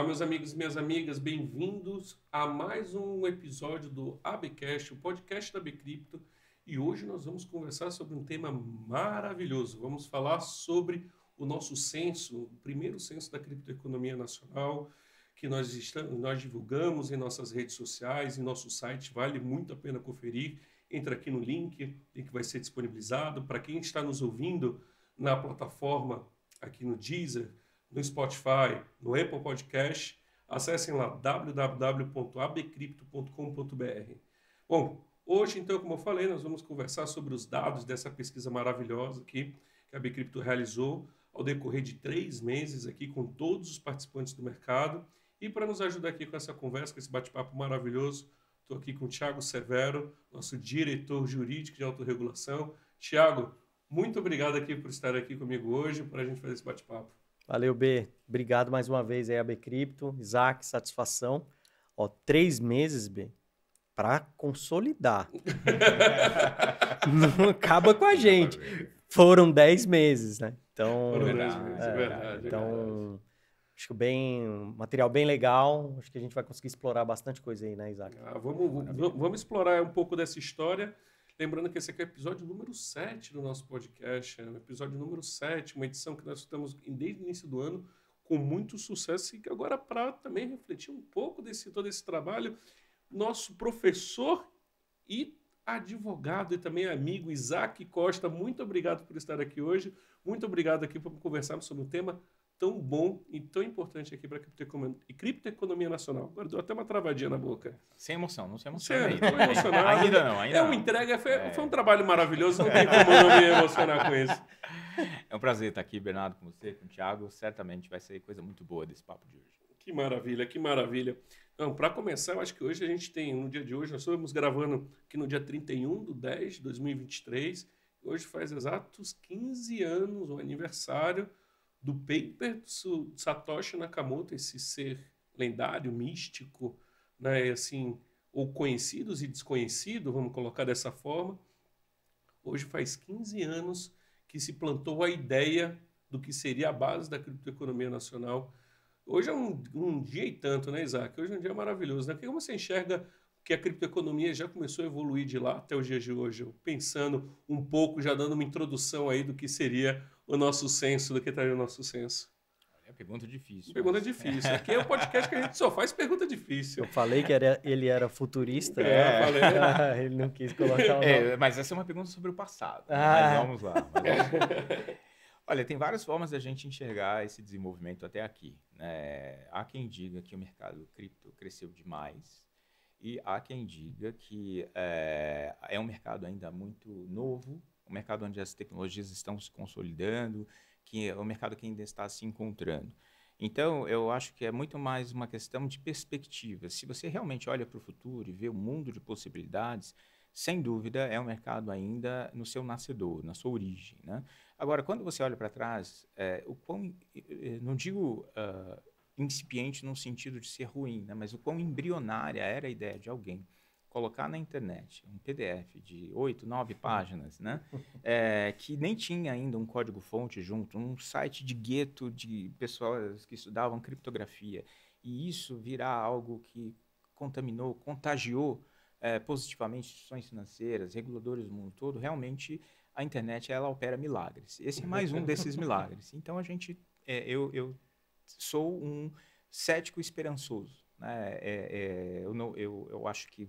meus amigos e minhas amigas, bem-vindos a mais um episódio do ABcast, o podcast da Bcrypto. E hoje nós vamos conversar sobre um tema maravilhoso. Vamos falar sobre o nosso censo, o primeiro censo da criptoeconomia nacional, que nós divulgamos em nossas redes sociais, em nosso site, vale muito a pena conferir. Entra aqui no link que vai ser disponibilizado. Para quem está nos ouvindo na plataforma, aqui no Deezer, no Spotify, no Apple Podcast, acessem lá www.abcrypto.com.br. Bom, hoje, então, como eu falei, nós vamos conversar sobre os dados dessa pesquisa maravilhosa aqui que a Bcrypto realizou ao decorrer de 3 meses aqui com todos os participantes do mercado. E para nos ajudar aqui com essa conversa, com esse bate-papo maravilhoso, estou aqui com o Thiago Severo, nosso diretor jurídico de autorregulação. Thiago, muito obrigado aqui por estar aqui comigo hoje para a gente fazer esse bate-papo. Valeu, B. Obrigado mais uma vez aí a Bcrypto. Isaac, satisfação. 3 meses, B, para consolidar. Não acaba com a gente. Foram 10 meses, né? Então, Foram 10 meses, é verdade. Então, acho que um material bem legal. Acho que a gente vai conseguir explorar bastante coisa aí, né, Isaac? Vamos explorar um pouco dessa história. Lembrando que esse aqui é o episódio número 7 do nosso podcast, é o episódio número 7, uma edição que nós estamos desde o início do ano com muito sucesso e que agora para também refletir um pouco todo esse trabalho, nosso professor e advogado e também amigo Isaac Costa, muito obrigado por estar aqui hoje, muito obrigado aqui por conversarmos sobre um tema tão bom e tão importante aqui para a criptoeconomia nacional. Agora deu até uma travadinha na boca. Sem emoção, não se emociona aí. Estou emocionado. Ainda não, ainda não. Foi um trabalho maravilhoso, não tem como não me emocionar com isso. É um prazer estar aqui, Bernardo, com você, com o Thiago. Certamente vai ser coisa muito boa desse papo de hoje. Que maravilha, que maravilha. Então, para começar, eu acho que hoje a gente tem, no dia de hoje, nós estamos gravando aqui no dia 31/10/2023. Hoje faz exatos 15 anos, o aniversário do paper do Satoshi Nakamoto, esse ser lendário, místico, né, assim, ou conhecidos e desconhecidos, vamos colocar dessa forma. Hoje faz 15 anos que se plantou a ideia do que seria a base da criptoeconomia nacional. Hoje é um dia e tanto, né, Isaac? Hoje é um dia maravilhoso, né? Como você enxerga que a criptoeconomia já começou a evoluir de lá até os dias de hoje? Eu pensando um pouco, já dando uma introdução aí do que seria o nosso censo, do que estaria o nosso censo. É pergunta difícil. Pergunta difícil. Aqui é o podcast que a gente só faz pergunta difícil. Eu falei que ele era futurista. Eu falei. Ele não quis colocar o nome. Mas essa é uma pergunta sobre o passado. Mas vamos lá. Olha, tem várias formas da gente enxergar esse desenvolvimento até aqui, né? Há quem diga que o mercado cripto cresceu demais e há quem diga que é um mercado ainda muito novo, um mercado onde as tecnologias estão se consolidando, que é um mercado que ainda está se encontrando. Então, eu acho que é muito mais uma questão de perspectiva. Se você realmente olha para o futuro e vê o mundo de possibilidades, sem dúvida é um mercado ainda no seu nascedor, na sua origem, né? Agora, quando você olha para trás, não digo incipiente no sentido de ser ruim, né? Mas o quão embrionária era a ideia de alguém colocar na internet um PDF de 8, 9 páginas, né? Que nem tinha ainda um código-fonte junto, um site de gueto de pessoas que estudavam criptografia, e isso virar algo que contagiou positivamente instituições financeiras, reguladores do mundo todo. Realmente a internet ela opera milagres. Esse é mais um desses milagres. Então eu sou um cético esperançoso, né? Eu acho que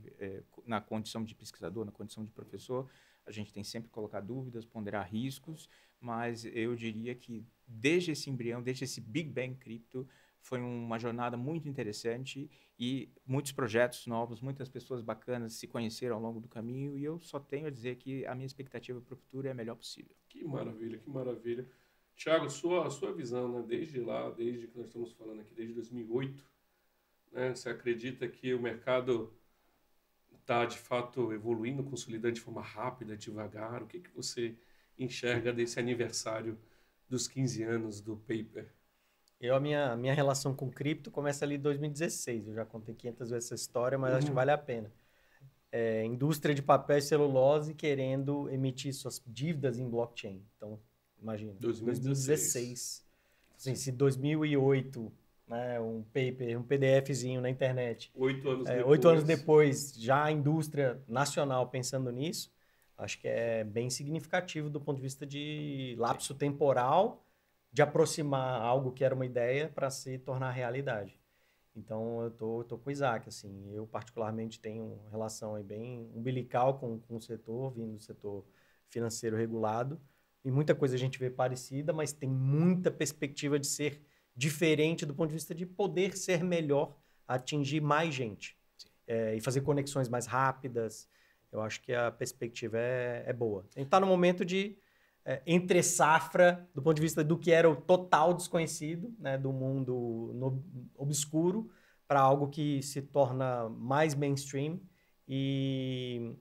na condição de pesquisador, na condição de professor, a gente tem sempre que colocar dúvidas, ponderar riscos, mas eu diria que desde esse embrião, desde esse Big Bang Crypto, foi uma jornada muito interessante e muitos projetos novos, muitas pessoas bacanas se conheceram ao longo do caminho, e eu só tenho a dizer que a minha expectativa para o futuro é a melhor possível. Que maravilha, que maravilha. Thiago, sua visão, né, desde que nós estamos falando aqui, desde 2008, né, você acredita que o mercado está, de fato, evoluindo, consolidando de forma rápida, devagar? O que você enxerga desse aniversário dos 15 anos do paper? A minha relação com cripto começa ali em 2016. Eu já contei 500 vezes essa história, mas acho que vale a pena. Indústria de papel e celulose querendo emitir suas dívidas em blockchain. Então, imagina, 2016. Assim, se 2008 né, um paper, um PDFzinho na internet. 8 anos depois. 8 anos depois, já a indústria nacional pensando nisso, acho que é bem significativo do ponto de vista de lapso temporal, de aproximar algo que era uma ideia para se tornar realidade. Então, eu tô com o Isaac, assim, eu particularmente tenho uma relação aí bem umbilical com o setor, vindo do setor financeiro regulado, e muita coisa a gente vê parecida, mas tem muita perspectiva de ser diferente do ponto de vista de poder ser melhor, atingir mais gente, e fazer conexões mais rápidas. Eu acho que a perspectiva é boa. A gente está no momento de entre safra, do ponto de vista do que era o total desconhecido, né, do mundo obscuro, para algo que se torna mais mainstream e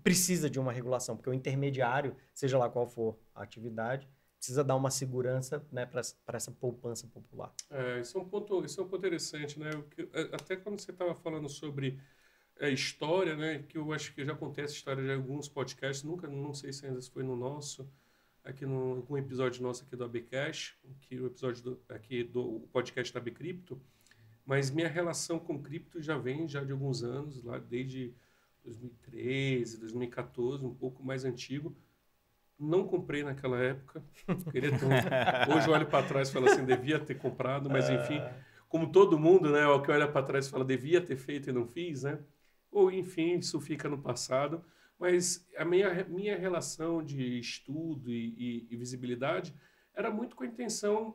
precisa de uma regulação, porque o intermediário, seja lá qual for a atividade, precisa dar uma segurança, né, para essa poupança popular. Isso é um ponto interessante, né? Até quando você estava falando sobre história, né? Que eu acho que já acontece história de alguns podcasts, não sei se ainda foi no nosso, aqui no algum episódio nosso aqui do ABcast, que o episódio aqui do podcast da Bcrypto, mas minha relação com cripto já vem de alguns anos, lá desde 2013, 2014, um pouco mais antigo. Não comprei naquela época. Hoje eu olho para trás e falo assim, devia ter comprado, mas enfim, como todo mundo, né, o que olha para trás e fala, devia ter feito e não fiz, né? Ou enfim, isso fica no passado. Mas a minha relação de estudo e visibilidade era muito com a intenção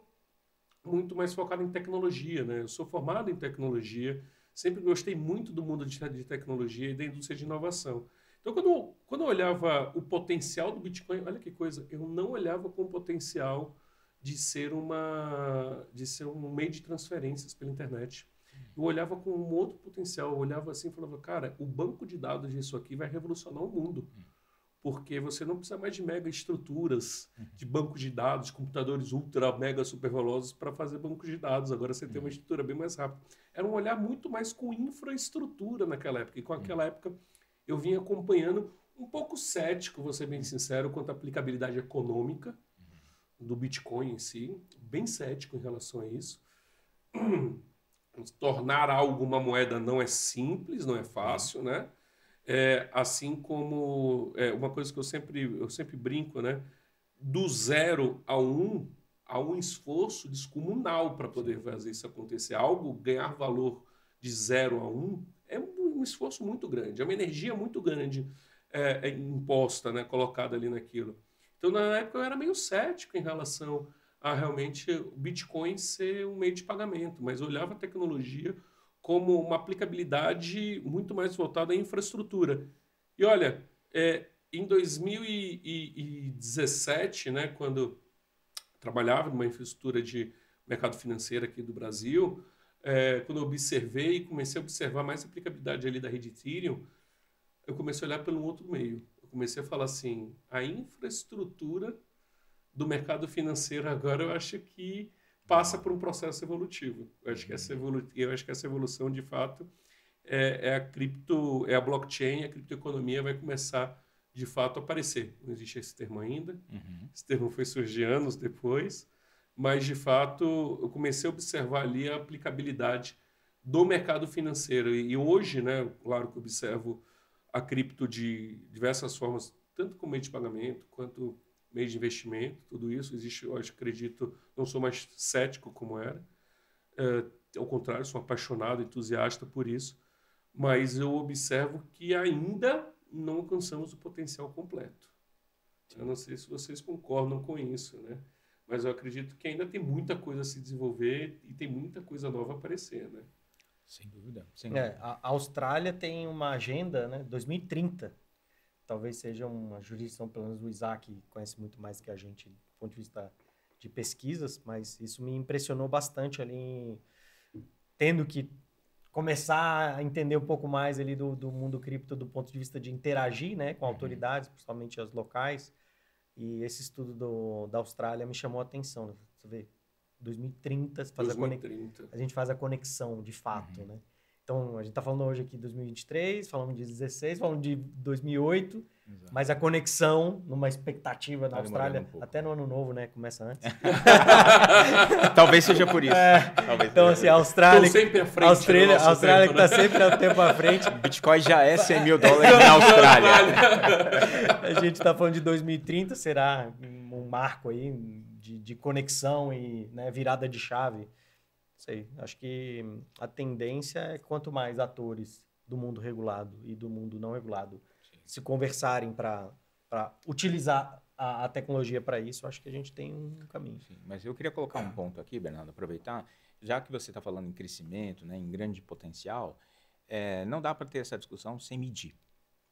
muito mais focada em tecnologia, né? Eu sou formado em tecnologia, sempre gostei muito do mundo de tecnologia e da indústria de inovação. Então, quando eu olhava o potencial do Bitcoin, olha que coisa, eu não olhava com o potencial de ser um meio de transferências pela internet. Eu olhava com um outro potencial, eu olhava assim e falava, cara, o banco de dados disso aqui vai revolucionar o mundo. Porque você não precisa mais de mega estruturas, de bancos de dados, computadores ultra, mega supervelosos para fazer bancos de dados. Agora você tem uma estrutura bem mais rápida. Era um olhar muito mais com infraestrutura naquela época. E com aquela época eu vinha acompanhando um pouco cético, vou ser bem sincero, quanto à aplicabilidade econômica do Bitcoin em si. Bem cético em relação a isso. Tornar algo uma moeda não é simples, não é fácil, né? Assim como uma coisa que eu sempre brinco, né? Do 0 a 1, há um esforço descomunal para poder fazer isso acontecer. Algo ganhar valor de 0 a 1 é um esforço muito grande, é uma energia muito grande imposta, né? Colocada ali naquilo. Então, na época, eu era meio cético em relação a realmente o Bitcoin ser um meio de pagamento, mas eu olhava a tecnologia como uma aplicabilidade muito mais voltada à infraestrutura. E olha, em 2017, né, quando trabalhava numa infraestrutura de mercado financeiro aqui do Brasil, quando eu observei e comecei a observar mais a aplicabilidade ali da rede Ethereum, eu comecei a olhar pelo outro meio. Eu comecei a falar assim, a infraestrutura do mercado financeiro agora eu acho que passa por um processo evolutivo. Eu acho que essa evolução, de fato, a blockchain, a criptoeconomia vai começar, de fato, a aparecer. Não existe esse termo ainda. Esse termo foi surgir anos depois, mas, de fato, eu comecei a observar ali a aplicabilidade do mercado financeiro. E hoje, né, claro que eu observo a cripto de diversas formas, tanto como meio de pagamento, quanto meio de investimento, tudo isso existe, eu acredito, não sou mais cético como era, ao contrário, sou apaixonado, entusiasta por isso, mas eu observo que ainda não alcançamos o potencial completo. Sim. Eu não sei se vocês concordam com isso, né? Mas eu acredito que ainda tem muita coisa a se desenvolver e tem muita coisa nova a aparecer, né? Sem dúvida. A Austrália tem uma agenda, né, 2030. Talvez seja uma jurisdição, pelo menos o Isaac conhece muito mais que a gente do ponto de vista de pesquisas, mas isso me impressionou bastante ali, tendo que começar a entender um pouco mais ali do mundo cripto do ponto de vista de interagir, né, com autoridades, principalmente as locais. E esse estudo da Austrália me chamou a atenção. Você vê, 2030, a gente faz a conexão de fato, né? Então, a gente está falando hoje aqui de 2023, falamos de 16, falamos de 2008, Exato. mas a conexão numa expectativa na Tá demorando Austrália, um pouco. até no ano novo, né? Começa antes. Talvez seja por isso. Talvez Então, seja assim, por a isso. Austrália, Estão sempre à frente. Austrália, do nosso Austrália que tempo, está sempre um tempo à frente. Bitcoin já é $100 mil na Austrália. A gente está falando de 2030, será um marco aí de conexão e, né, virada de chave. Sei, acho que a tendência é quanto mais atores do mundo regulado e do mundo não regulado se conversarem para utilizar a tecnologia para isso, acho que a gente tem um caminho. Sim, mas eu queria colocar um ponto aqui, Bernardo, aproveitar, já que você está falando em crescimento, né, em grande potencial, não dá para ter essa discussão sem medir.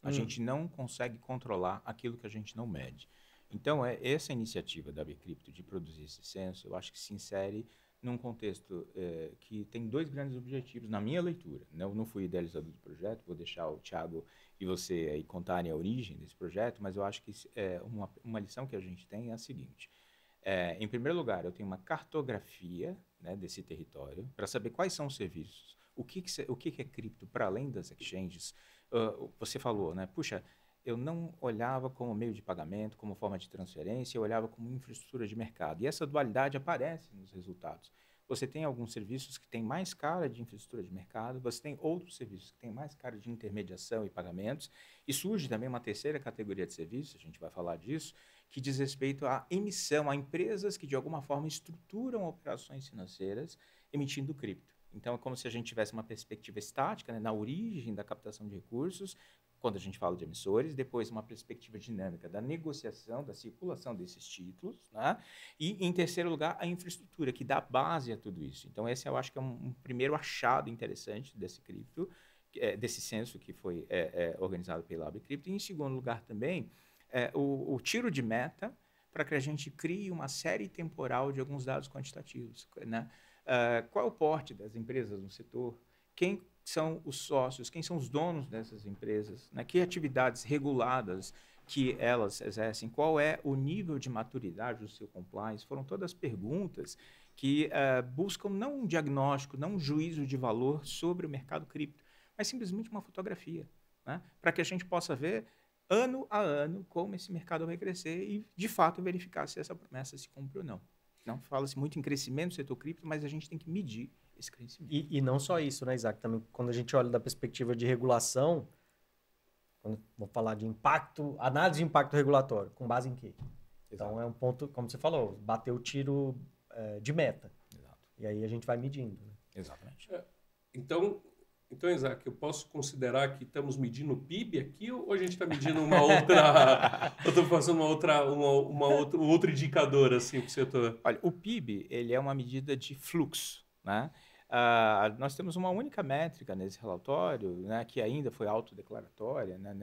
A gente não consegue controlar aquilo que a gente não mede. Então, essa iniciativa da Bcrypto de produzir esse censo, eu acho que se insere num contexto que tem dois grandes objetivos, na minha leitura. Eu não fui idealizador do projeto, vou deixar o Thiago e você aí contarem a origem desse projeto, mas eu acho que uma lição que a gente tem é a seguinte. Em primeiro lugar, eu tenho uma cartografia, né, desse território para saber quais são os serviços, o que é cripto para além das exchanges. Você falou, né? Puxa, eu não olhava como meio de pagamento, como forma de transferência, eu olhava como infraestrutura de mercado. E essa dualidade aparece nos resultados. Você tem alguns serviços que têm mais cara de infraestrutura de mercado, você tem outros serviços que têm mais cara de intermediação e pagamentos, e surge também uma terceira categoria de serviços, a gente vai falar disso, que diz respeito à emissão, a empresas que de alguma forma estruturam operações financeiras emitindo cripto. Então, é como se a gente tivesse uma perspectiva estática, né, na origem da captação de recursos, quando a gente fala de emissores, depois uma perspectiva dinâmica da negociação, da circulação desses títulos, né? E, em terceiro lugar, a infraestrutura, que dá base a tudo isso. Então, esse eu acho que é um primeiro achado interessante desse cripto, desse censo que foi organizado pela Bcrypto. E, em segundo lugar, também, o tiro de meta para que a gente crie uma série temporal de alguns dados quantitativos, né? Qual é o porte das empresas no setor? Quem são os sócios, quem são os donos dessas empresas, né? Que atividades reguladas que elas exercem, qual é o nível de maturidade do seu compliance, foram todas perguntas que buscam não um diagnóstico, não um juízo de valor sobre o mercado cripto, mas simplesmente uma fotografia, né? Para que a gente possa ver ano a ano como esse mercado vai crescer e, de fato, verificar se essa promessa se cumpre ou não. Não fala-se muito em crescimento do setor cripto, mas a gente tem que medir esse crescimento. E não só isso, né, Isaac? Também, quando a gente olha da perspectiva de regulação, quando vamos falar de impacto, análise de impacto regulatório, com base em quê? Então, Exato. é um ponto, como você falou, bater o tiro de meta. Exato. E aí a gente vai medindo. Né? Exatamente. Então, Isaac, eu posso considerar que estamos medindo o PIB aqui ou a gente está medindo uma outra... eu estou fazendo um outro indicador assim, para o setor? Olha, o PIB ele é uma medida de fluxo, né? Nós temos uma única métrica nesse relatório, né, que ainda foi autodeclaratória, né,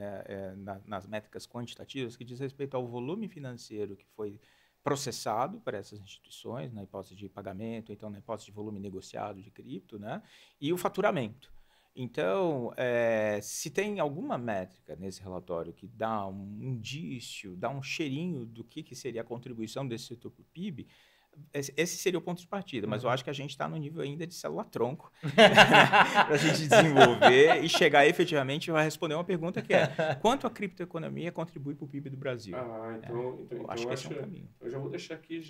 nas métricas quantitativas, que diz respeito ao volume financeiro que foi processado para essas instituições, na hipótese de pagamento, então na hipótese de volume negociado de cripto, né, e o faturamento. Então, se tem alguma métrica nesse relatório que dá um indício, dá um cheirinho do que seria a contribuição desse setor para o PIB, esse seria o ponto de partida, mas eu acho que a gente está no nível ainda de célula-tronco para a gente desenvolver e chegar efetivamente a responder uma pergunta que é: quanto a criptoeconomia contribui para o PIB do Brasil? Então acho que esse é um caminho. Eu já vou deixar aqui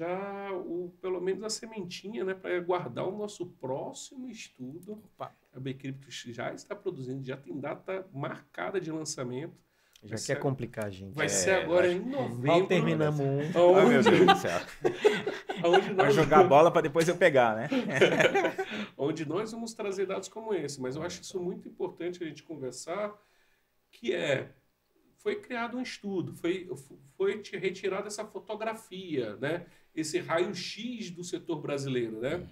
pelo menos a sementinha, né, para guardar o nosso próximo estudo. Opa. A Bcrypto já está produzindo, já tem data marcada de lançamento. Já quer complicar, gente. Vai ser agora em novembro. Mal terminamos um. Oh, meu Deus do céu. Vai jogar a bola para depois eu pegar, né? Onde nós vamos trazer dados como esse. Mas eu acho isso muito importante a gente conversar, que foi criado um estudo, foi retirada essa fotografia, né? Esse raio-x do setor brasileiro, né?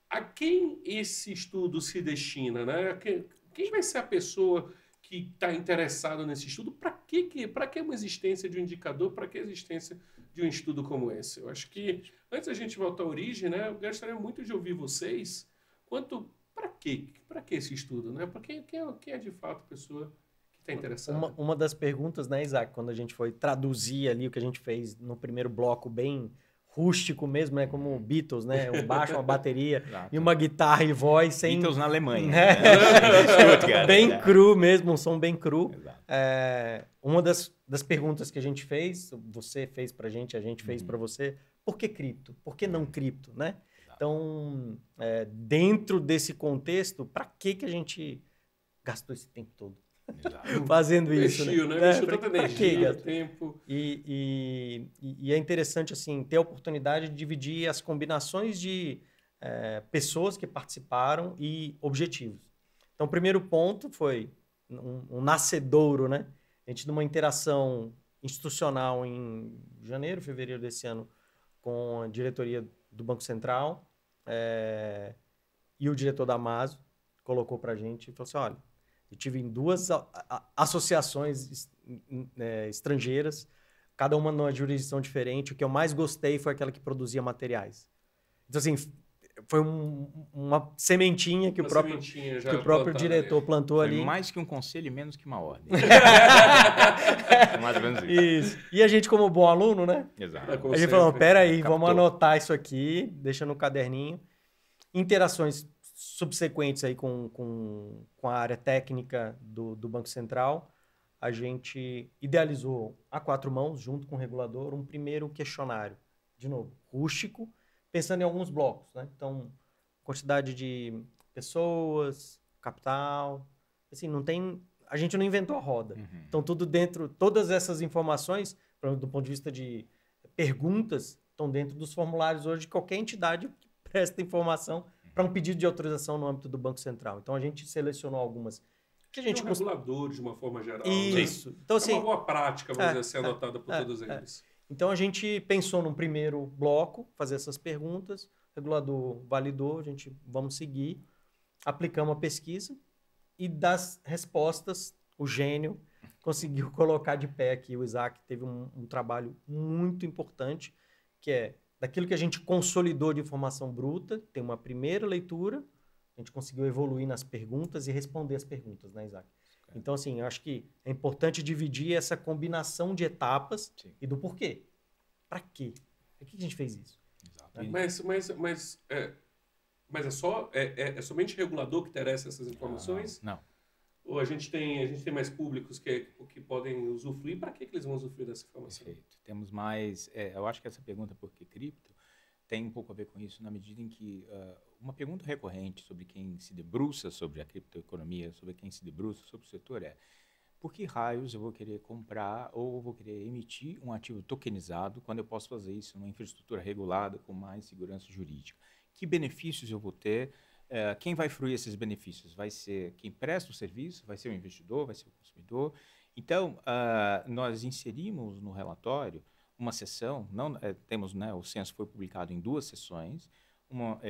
A quem esse estudo se destina, né? Quem vai ser a pessoa que está interessado nesse estudo? Para que uma existência de um indicador? Para que a existência de um estudo como esse? Eu acho que, antes da gente voltar à origem, né, eu gostaria muito de ouvir vocês para que esse estudo? Né? Para quem é de fato a pessoa que está interessada? Uma das perguntas, né, Isaac, quando a gente foi traduzir ali o que a gente fez no primeiro bloco bem rústico mesmo, né? Como Beatles, né? Um baixo, uma bateria Exato. e uma guitarra e voz sem... Beatles na Alemanha. Né? Stuttgart, bem né? cru mesmo, um som bem cru. Exato. Uma das perguntas que a gente fez, você fez pra gente, a gente fez pra você, por que cripto? Por que não cripto, né? Então, dentro desse contexto, para que a gente gastou esse tempo todo fazendo isso? Investiu, né? Investiu tanta energia, tempo. E é interessante, assim, ter a oportunidade de dividir as combinações de pessoas que participaram e objetivos. Então, o primeiro ponto foi um nascedouro, né? A gente, numa interação institucional em janeiro, fevereiro desse ano, com a diretoria do Banco Central, e o diretor da Amazo colocou para a gente e falou assim, olha, eu tive em 2 associações estrangeiras, cada uma numa jurisdição diferente. O que eu mais gostei foi aquela que produzia materiais. Então, assim, foi uma sementinha que o próprio diretor plantou ali. Foi mais que um conselho e menos que uma ordem. Mais ou menos isso. E a gente, como bom aluno, né? Exato. A gente falou, peraí, vamos anotar isso aqui, deixa no caderninho. Interações subsequentes aí com a área técnica do Banco Central, a gente idealizou a 4 mãos, junto com o regulador, um primeiro questionário, de novo, rústico, pensando em alguns blocos, né? Então, quantidade de pessoas, capital, assim, a gente não inventou a roda. Então, tudo dentro, todas essas informações, do ponto de vista de perguntas, estão dentro dos formulários hoje de qualquer entidade que presta informação para um pedido de autorização no âmbito do Banco Central. Então, a gente selecionou algumas que a gente... regulador, de uma forma geral. Isso. Né? Então, assim, uma boa prática, vamos dizer assim, adotada por todos eles. Então, a gente pensou num primeiro bloco, fazer essas perguntas, o regulador validou, vamos seguir, aplicamos a pesquisa e das respostas, o gênio conseguiu colocar de pé aqui. O Isaac teve um trabalho muito importante, que é daquilo que a gente consolidou de informação bruta, tem uma primeira leitura, a gente conseguiu evoluir nas perguntas e responder as perguntas, né, Isaac? Okay. Então, assim, eu acho que é importante dividir essa combinação de etapas e do porquê. Para quê? Por que a gente fez isso? Exato. Né? Mas é somente regulador que interessa essas informações? Não. Ou a gente tem mais públicos que podem usufruir? Para que eles vão usufruir dessa informação? Perfeito. Temos mais... eu acho que essa pergunta, por que cripto, tem um pouco a ver com isso, na medida em que uma pergunta recorrente sobre quem se debruça sobre a criptoeconomia, sobre quem se debruça sobre o setor por que raios eu vou querer comprar ou vou querer emitir um ativo tokenizado quando eu posso fazer isso numa infraestrutura regulada com mais segurança jurídica? Que benefícios eu vou ter? Quem vai fruir esses benefícios? Vai ser quem presta o serviço? Vai ser o investidor? Vai ser o consumidor? Então, nós inserimos no relatório uma seção, temos, né, o censo foi publicado em 2 sessões,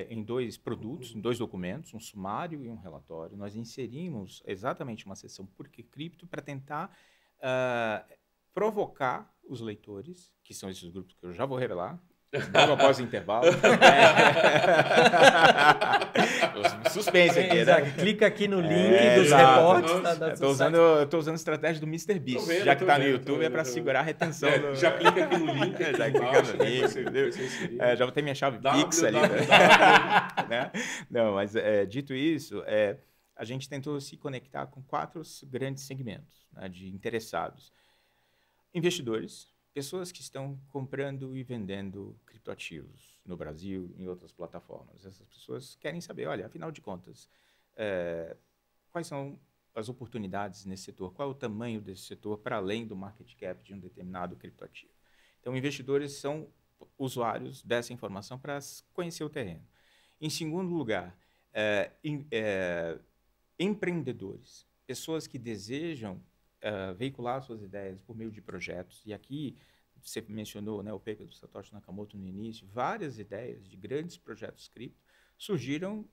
em 2 produtos, em 2 documentos, um sumário e um relatório. Nós inserimos exatamente uma seção por que cripto para tentar provocar os leitores, que são esses grupos que eu já vou revelar, logo após o intervalo. Suspense aqui, né? Clica aqui no link dos reportes. Estou usando a estratégia do Mr. Beast, já que está no YouTube, é para segurar a retenção. Já clica aqui no link. Já clica no link. Já vou ter minha chave Pix ali. Né? Não, mas dito isso, a gente tentou se conectar com 4 grandes segmentos, né, de interessados. Investidores, pessoas que estão comprando e vendendo criptoativos no Brasil e em outras plataformas. Essas pessoas querem saber, olha, afinal de contas, quais são as oportunidades nesse setor? Qual é o tamanho desse setor para além do market cap de um determinado criptoativo? Então, investidores são usuários dessa informação para conhecer o terreno. Em segundo lugar, empreendedores, pessoas que desejam veicular suas ideias por meio de projetos. E aqui, você mencionou, né, o paper do Satoshi Nakamoto no início, várias ideias de grandes projetos cripto surgiram,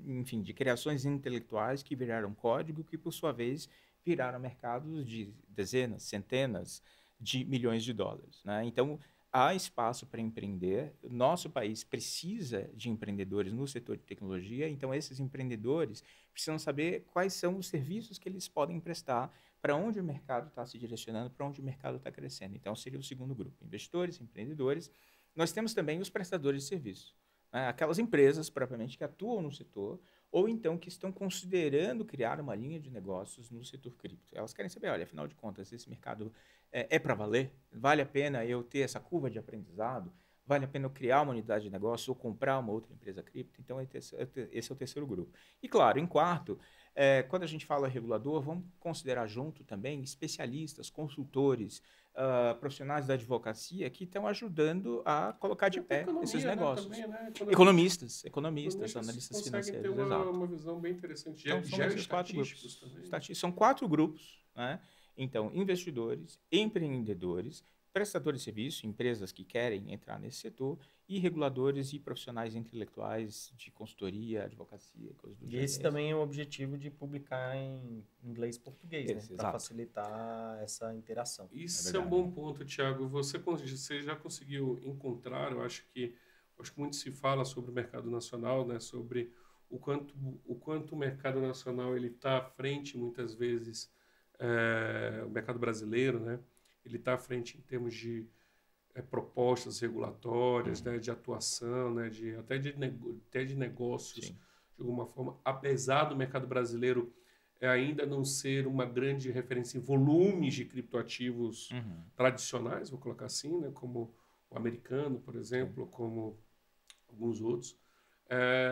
enfim, de criações intelectuais que viraram código, que, por sua vez, viraram mercados de dezenas, centenas de milhões de dólares, né? Então, há espaço para empreender. Nosso país precisa de empreendedores no setor de tecnologia, então esses empreendedores precisam saber quais são os serviços que eles podem prestar, para onde o mercado está se direcionando, para onde o mercado está crescendo. Então, seria o segundo grupo, investidores, empreendedores. nós temos também os prestadores de serviço, né? Aquelas empresas, propriamente, que atuam no setor ou então que estão considerando criar uma linha de negócios no setor cripto. Elas querem saber, olha, afinal de contas, esse mercado é para valer? Vale a pena eu ter essa curva de aprendizado? Vale a pena eu criar uma unidade de negócio ou comprar uma outra empresa cripto? Então, esse é o terceiro grupo. E, claro, em quarto, quando a gente fala regulador, vamos considerar junto também especialistas, consultores, profissionais da advocacia que estão ajudando a colocar de pé esses negócios. Né, também, né? Economistas, analistas financeiros. Ter uma visão bem interessante. Então, são esses 4 grupos. Também. São 4 grupos, né? Então, investidores, empreendedores, prestadores de serviço, empresas que querem entrar nesse setor, e reguladores e profissionais intelectuais de consultoria, advocacia, coisas do gênero. E esse também é o objetivo de publicar em inglês e português, né? Para facilitar essa interação. Isso é um bom ponto, Thiago. Você já conseguiu encontrar, eu acho que muito se fala sobre o mercado nacional, né? Sobre o quanto o mercado nacional ele está à frente, muitas vezes, o mercado brasileiro, né? Ele está à frente em termos de propostas regulatórias, né, de atuação, né, até de negócios, sim, de alguma forma, apesar do mercado brasileiro ainda não ser uma grande referência em volumes de criptoativos tradicionais, vou colocar assim, né, como o americano, por exemplo, sim, como alguns outros,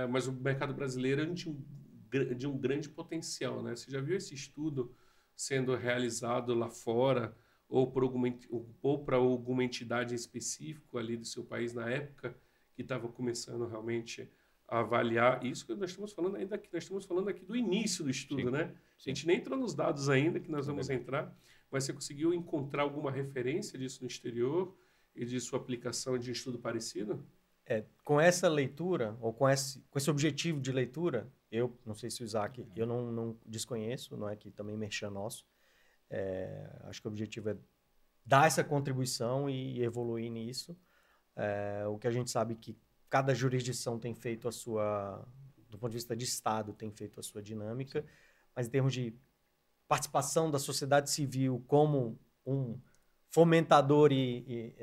mas o mercado brasileiro é de um grande potencial, né? Você já viu esse estudo sendo realizado lá fora, ou para alguma entidade em específico ali do seu país na época que estava começando realmente a avaliar isso que nós estamos falando ainda aqui, nós estamos falando aqui do início do estudo, sim, né? Sim. A gente nem entrou nos dados ainda que nós vamos entrar, mas você conseguiu encontrar alguma referência disso no exterior e de sua aplicação de estudo parecido? Com essa leitura, ou com esse objetivo de leitura, eu não sei se o Isaac, eu não desconheço, não é que também merchan nosso. Acho que o objetivo é dar essa contribuição e evoluir nisso. O que a gente sabe que cada jurisdição tem feito a sua, do ponto de vista de Estado, tem feito a sua dinâmica, sim, mas em termos de participação da sociedade civil como um fomentador e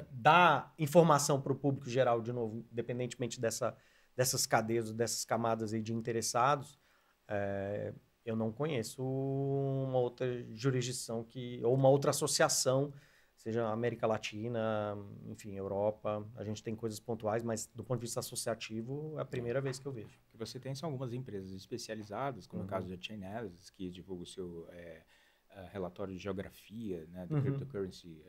dar informação para o público geral, de novo, independentemente dessas cadeias, dessas camadas aí de interessados, eu não conheço uma outra jurisdição ou uma outra associação, seja América Latina, enfim, Europa. A gente tem coisas pontuais, mas do ponto de vista associativo, é a primeira vez que eu vejo. O que você tem são algumas empresas especializadas, como o caso da Chainalysis, que divulga o seu relatório de geografia, né, do cryptocurrency,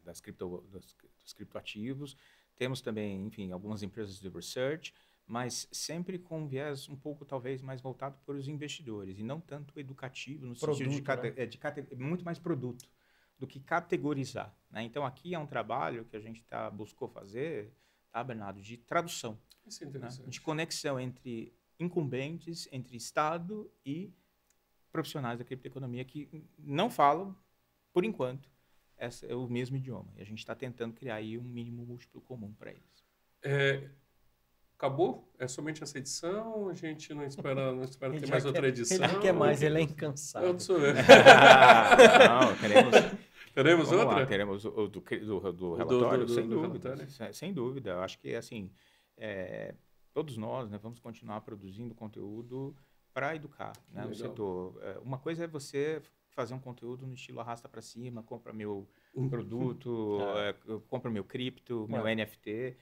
dos criptoativos. Temos também, enfim, algumas empresas de research, mas sempre com um viés um pouco, talvez, mais voltado para os investidores, e não tanto educativo, no sentido de muito mais produto do que categorizar, né? Então, aqui é um trabalho que a gente buscou fazer, tá, Bernardo, de tradução, isso é interessante, né? De conexão entre incumbentes, entre Estado e profissionais da criptoeconomia que não falam, por enquanto, o mesmo idioma. E a gente está tentando criar aí um mínimo múltiplo comum para eles. Acabou? É somente essa edição? A gente não espera ter mais outra edição? Ele quer mais, ele é incansável. Eu sou eu. Não, teremos outra? Lá, teremos o do relatório, sem dúvida. Sem dúvida. Eu acho que, assim, todos nós, né, vamos continuar produzindo conteúdo para educar, né, o setor. Uma coisa é você fazer um conteúdo no estilo arrasta para cima, compra meu produto, compra meu cripto, meu NFT.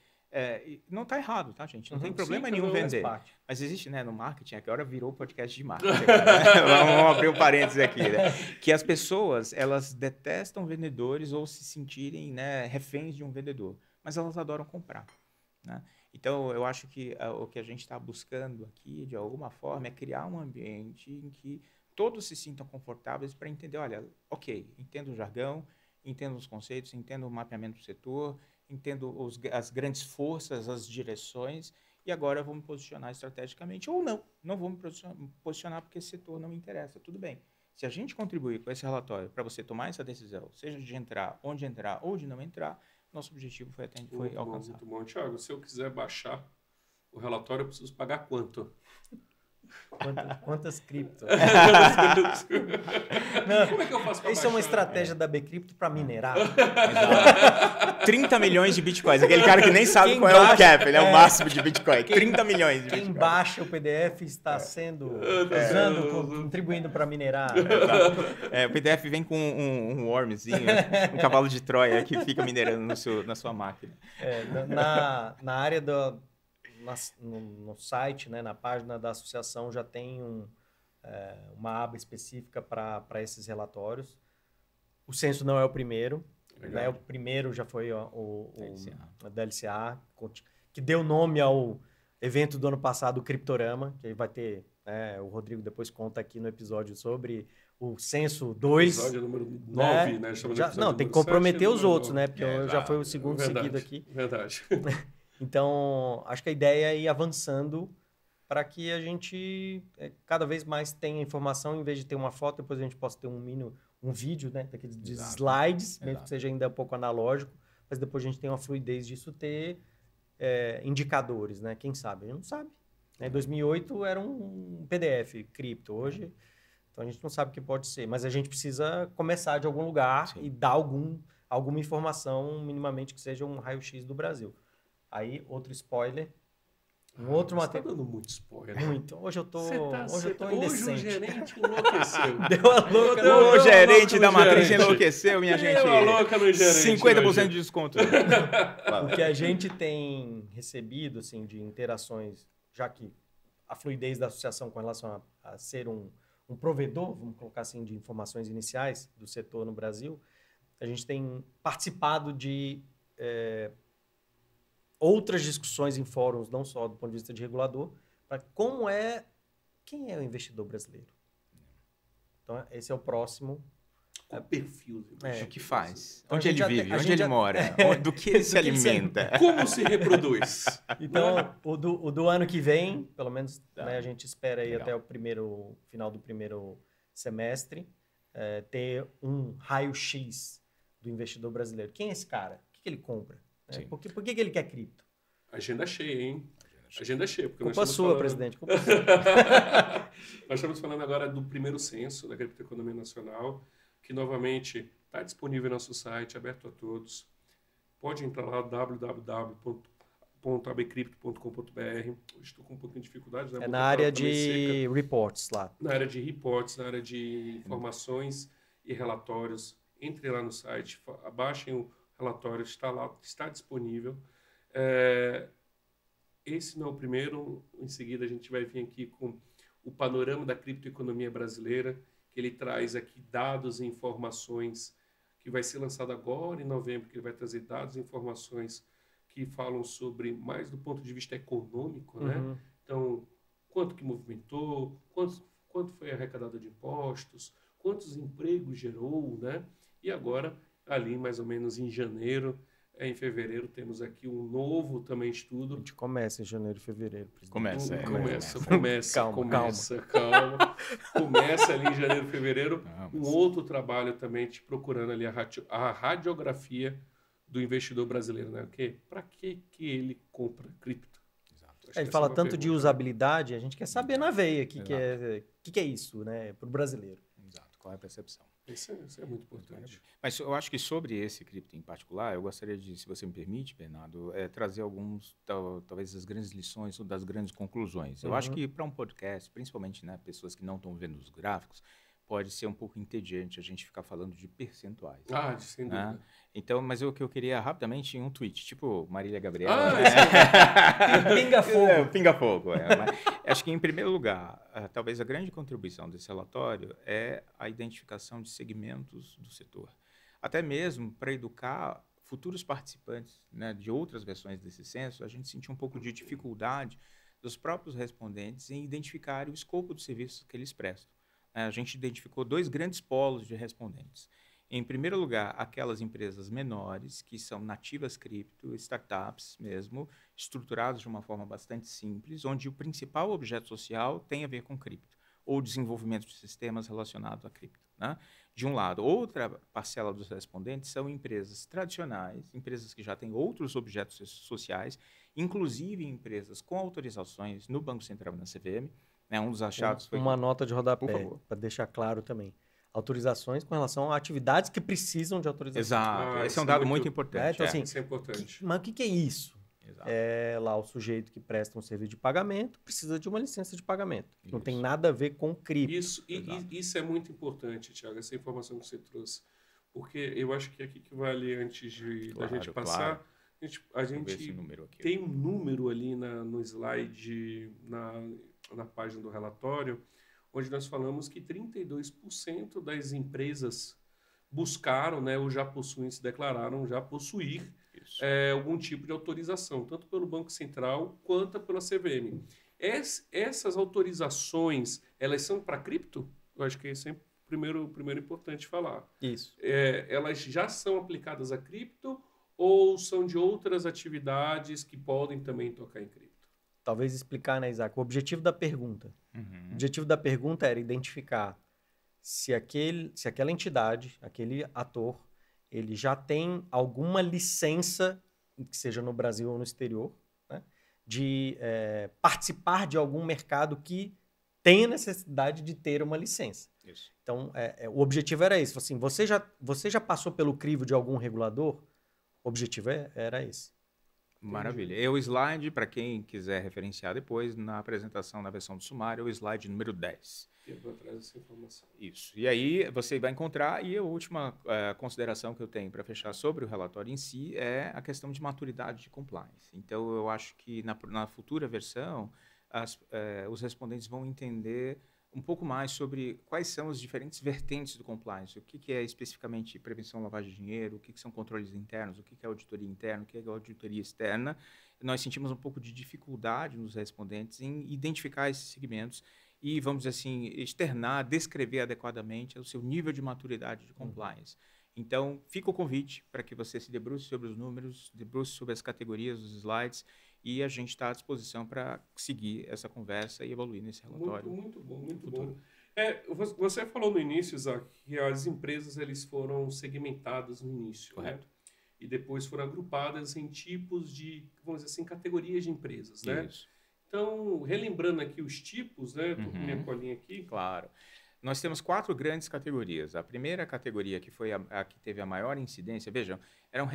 Não está errado, tá, gente? Não tem problema nenhum vender. Mas existe, né, no marketing, agora virou podcast de marketing. Vamos abrir um parênteses aqui, né? Que as pessoas, elas detestam vendedores ou se sentirem, né, reféns de um vendedor, mas elas adoram comprar, né? Então, eu acho que o que a gente está buscando aqui, de alguma forma, é criar um ambiente em que todos se sintam confortáveis para entender, olha, ok, entendo o jargão, entendo os conceitos, entendo o mapeamento do setor, entendo as grandes forças, as direções, e agora eu vou me posicionar estrategicamente, ou não vou me posicionar porque esse setor não me interessa, tudo bem. Se a gente contribuir com esse relatório para você tomar essa decisão, seja de entrar ou de não entrar, nosso objetivo foi alcançado. Muito bom, Thiago. Se eu quiser baixar o relatório, eu preciso pagar quanto? Quantas cripto? Como é que eu faço pra Isso é uma baixar? estratégia da Bcrypto para minerar. Exato. 30 milhões de bitcoins. Aquele cara que nem sabe Quem qual é o baixa- cap, ele é o máximo de bitcoin. 30 milhões de Quem bitcoin. baixa o PDF está sendo contribuindo para minerar. O PDF vem com um wormzinho, um cavalo de Troia que fica minerando na sua máquina. Na área no site, né, na página da associação, já tem uma aba específica para esses relatórios. O censo não é o primeiro. Né? O primeiro já foi o DLCA, que deu nome ao evento do ano passado, o Criptorama, que vai ter, o Rodrigo depois conta aqui no episódio sobre o censo 2. Episódio número 9, né? Não, tem que comprometer os outros, né? Porque já foi o segundo seguido aqui. Verdade. Então, acho que a ideia é ir avançando para que a gente cada vez mais tenha informação, em vez de ter uma foto, depois a gente possa ter um vídeo, né? Daqueles de slides, mesmo que seja ainda um pouco analógico, mas depois a gente tem uma fluidez disso ter indicadores, né? Quem sabe? A gente não sabe. Em 2008 era um PDF cripto, hoje... Então, a gente não sabe o que pode ser, mas a gente precisa começar de algum lugar e dar alguma informação, minimamente, que seja um raio-x do Brasil. Aí, outro spoiler. Outro material. Você tá dando muito spoiler. Muito. Hoje eu tô indecente. Hoje o gerente enlouqueceu. Deu a louca. O gerente da matriz enlouqueceu, minha gente. Deu a louca no gerente. 50% de desconto. O que a gente tem recebido, assim, de interações, já que a fluidez da associação com relação a ser um provedor, vamos colocar assim, de informações iniciais do setor no Brasil, a gente tem participado de outras discussões em fóruns, não só do ponto de vista de regulador, para quem é o investidor brasileiro. Então, esse é o próximo. Qual o perfil? O que faz? Então, onde ele vive? Onde ele mora? Do que ele se alimenta? Como se reproduz? Então, o do ano que vem, pelo menos, né, a gente espera aí até o final do primeiro semestre, ter um raio-x do investidor brasileiro. Quem é esse cara? O que ele compra? Por que ele quer cripto? Agenda cheia, hein? Agenda cheia. Culpa sua, presidente. Culpa sua. Nós estamos falando agora do primeiro censo da criptoeconomia nacional, que novamente está disponível no nosso site, aberto a todos. Pode entrar lá, www.abcrypto.com.br. Estou com um pouquinho de dificuldade. Né? Na área de reports lá. Na área de reports, na área de informações e relatórios. Entre lá no site, abaixem o relatório, está lá, está disponível. Esse não é o primeiro. Em seguida, a gente vai vir aqui com o panorama da criptoeconomia brasileira, que ele traz aqui dados e informações, que vai ser lançado agora em novembro, que ele vai trazer dados e informações que falam sobre, mais do ponto de vista econômico, né? Então, quanto que movimentou, quanto foi arrecadado de impostos, quantos empregos gerou, né? E agora, ali mais ou menos em janeiro, em fevereiro, temos aqui um novo também estudo. A gente começa em janeiro e fevereiro. Começa. Calma. Começa ali em janeiro e fevereiro. Um outro trabalho também te procurando ali a radiografia do investidor brasileiro, né? Para que ele compra cripto? Ele fala tanto de usabilidade, a gente quer saber na veia o que é isso, né, para o brasileiro. Exato. Qual é a percepção? Isso é muito importante. Mas eu acho que sobre esse cripto em particular, eu gostaria de, se você me permite, Bernardo, trazer talvez as grandes lições ou das grandes conclusões. Eu acho que para um podcast, principalmente, né, pessoas que não estão vendo os gráficos, pode ser um pouco entediante a gente ficar falando de percentuais. Sem dúvida. Né? Então, mas o que eu queria rapidamente em um tweet, tipo Marília Gabriela. Pinga-fogo. Pinga-fogo. Mas acho que, em primeiro lugar, talvez a grande contribuição desse relatório é a identificação de segmentos do setor. Até mesmo para educar futuros participantes, né, de outras versões desse censo, a gente sentiu um pouco de dificuldade dos próprios respondentes em identificar o escopo do serviço que eles prestam. A gente identificou 2 grandes polos de respondentes. Em primeiro lugar, aquelas empresas menores, que são nativas cripto, startups mesmo, estruturadas de uma forma bastante simples, onde o principal objeto social tem a ver com cripto, ou desenvolvimento de sistemas relacionados a cripto. Né? De um lado, outra parcela dos respondentes são empresas tradicionais, empresas que já têm outros objetos sociais, inclusive empresas com autorizações no Banco Central e na CVM, né? Um dos achados foi... Uma nota de rodapé, para deixar claro também. Autorizações com relação a atividades que precisam de autorização. Exato. Esse é um dado muito importante. Então, assim, isso é importante. Mas o que é isso? Exato. É lá o sujeito que presta um serviço de pagamento precisa de uma licença de pagamento. Isso. Não tem nada a ver com cripto. Isso é muito importante, Thiago, essa informação que você trouxe. Porque eu acho que aqui que vale, antes da gente passar, claro. a gente tem um número ali no slide, na página do relatório, onde nós falamos que 32% das empresas buscaram, né, ou já possuem, se declararam já possuir algum tipo de autorização, tanto pelo Banco Central quanto pela CVM. Essas autorizações, elas são para cripto? Eu acho que isso é primeiro importante falar. Isso. Elas já são aplicadas a cripto ou são de outras atividades que podem também tocar em cripto? Talvez explicar, né, Isaac? O objetivo da pergunta. O objetivo da pergunta era identificar se aquela entidade, aquele ator, ele já tem alguma licença, que seja no Brasil ou no exterior, né, de participar de algum mercado que tenha necessidade de ter uma licença. Isso. Então, o objetivo era esse. Assim, você já passou pelo crivo de algum regulador? O objetivo era esse. Maravilha. É o slide, para quem quiser referenciar depois, na apresentação, na versão do sumário, é o slide número 10. Eu vou atrás dessa informação. Isso. E aí você vai encontrar, e a última consideração que eu tenho para fechar sobre o relatório em si é a questão de maturidade de compliance. Então, eu acho que na futura versão, os respondentes vão entender um pouco mais sobre quais são as diferentes vertentes do compliance, o que é especificamente prevenção à lavagem de dinheiro, o que são controles internos, o que é auditoria interna, o que é auditoria externa. Nós sentimos um pouco de dificuldade nos respondentes em identificar esses segmentos e, vamos dizer assim, externar, descrever adequadamente o seu nível de maturidade de compliance. Então, fica o convite para que você se debruce sobre os números, debruce sobre as categorias, os slides, e a gente está à disposição para seguir essa conversa e evoluir nesse relatório. Muito bom, muito bom. Você falou no início, Isaac, que as empresas eles foram segmentadas no início. Correto. Né? E depois foram agrupadas em tipos de, vamos dizer assim, categorias de empresas. Né? Isso. Então, relembrando aqui os tipos, né? Estou com minha colinha aqui. Claro. Nós temos 4 grandes categorias. A primeira categoria, que foi a que teve a maior incidência, vejam, eram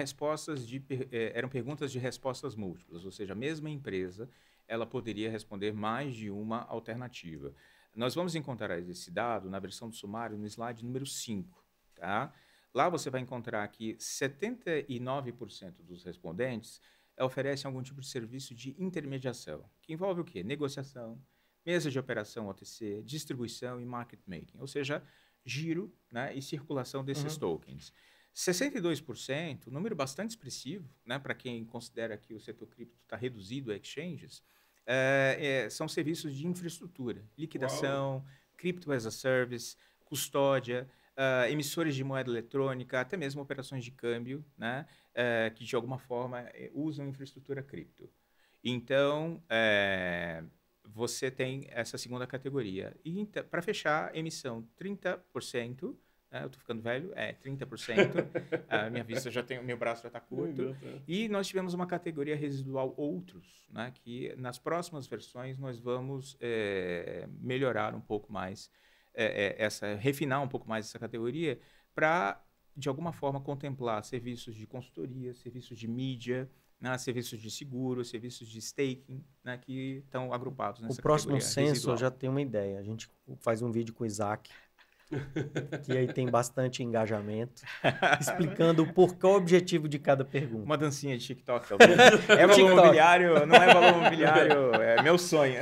perguntas de respostas múltiplas, ou seja, a mesma empresa ela poderia responder mais de uma alternativa. Nós vamos encontrar esse dado na versão do sumário no slide número 5. Tá? Lá você vai encontrar que 79% dos respondentes oferecem algum tipo de serviço de intermediação, que envolve o quê? Negociação, mesa de operação OTC, distribuição e market making, ou seja, giro, né, e circulação desses tokens. 62%, um número bastante expressivo, né, para quem considera que o setor cripto está reduzido a exchanges, são serviços de infraestrutura, liquidação, crypto as a service, custódia, emissores de moeda eletrônica, até mesmo operações de câmbio, né, que de alguma forma usam infraestrutura cripto. Então, você tem essa segunda categoria. E para fechar, emissão 30%, eu estou ficando velho, 30%, minha vista meu braço já está curto. E nós tivemos uma categoria residual outros, né, que nas próximas versões nós vamos melhorar um pouco mais, refinar um pouco mais essa categoria para, de alguma forma, contemplar serviços de consultoria, serviços de mídia, serviços de seguro, serviços de staking, né, que estão agrupados nessa categoria. O próximo censo eu já tenho uma ideia. A gente faz um vídeo com o Isaac, que aí tem bastante engajamento, explicando qual o objetivo de cada pergunta. Uma dancinha de TikTok, talvez. Valor mobiliário, não é valor mobiliário, é meu sonho.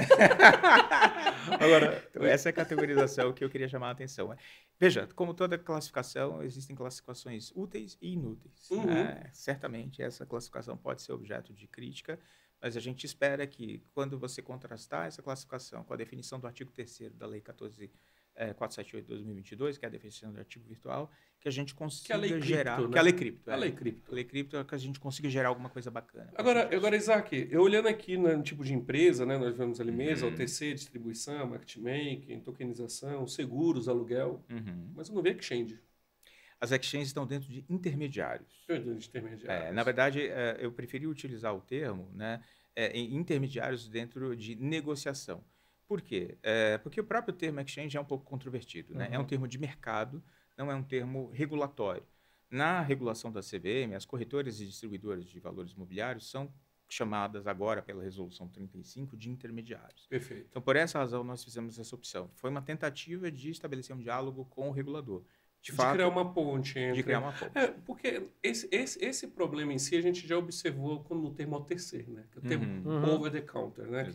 Agora, essa é a categorização que eu queria chamar a atenção. Veja, como toda classificação, existem classificações úteis e inúteis. Certamente, essa classificação pode ser objeto de crítica, mas a gente espera que, quando você contrastar essa classificação com a definição do artigo 3º da Lei 14.478 de 2022, que é a definição do ativo virtual, que a gente consiga gerar... Cripto, né? Que é a Lei Cripto. A Lei Cripto. A Lei Cripto é que a gente consiga gerar alguma coisa bacana. Agora, Isaac, eu olhando aqui no tipo de empresa, né, nós vemos ali mesa, OTC, distribuição, market making, tokenização, seguros, aluguel, mas eu não vejo exchange. As exchanges estão dentro de intermediários. Na verdade, eu preferi utilizar o termo, né, intermediários dentro de negociação. Por quê? Porque o próprio termo exchange é um pouco controvertido, né? É um termo de mercado, não é um termo regulatório. Na regulação da CVM, as corretoras e distribuidoras de valores imobiliários são chamadas agora pela Resolução 35 de intermediários. Perfeito. Então, por essa razão, nós fizemos essa opção. Foi uma tentativa de estabelecer um diálogo com o regulador. De criar uma ponte. De criar uma ponte. Porque esse problema em si a gente já observou no termo OTC, né? Que é o termo over the counter, né?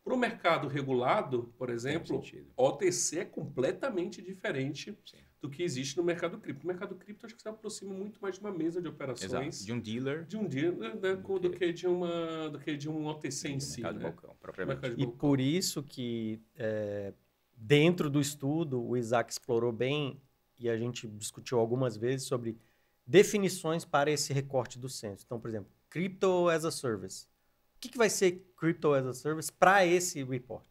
Para o mercado regulado, por exemplo, OTC é completamente diferente do que existe no mercado cripto. O mercado cripto acho que se aproxima muito mais de uma mesa de operações. Exato. De um dealer. De um dealer, né? do que de um OTC em si. Mercado de balcão, propriamente. E por isso que dentro do estudo o Isaac explorou bem e a gente discutiu algumas vezes sobre definições para esse recorte do censo. Então, por exemplo, Crypto as a Service. O que vai ser Crypto as a Service para esse report?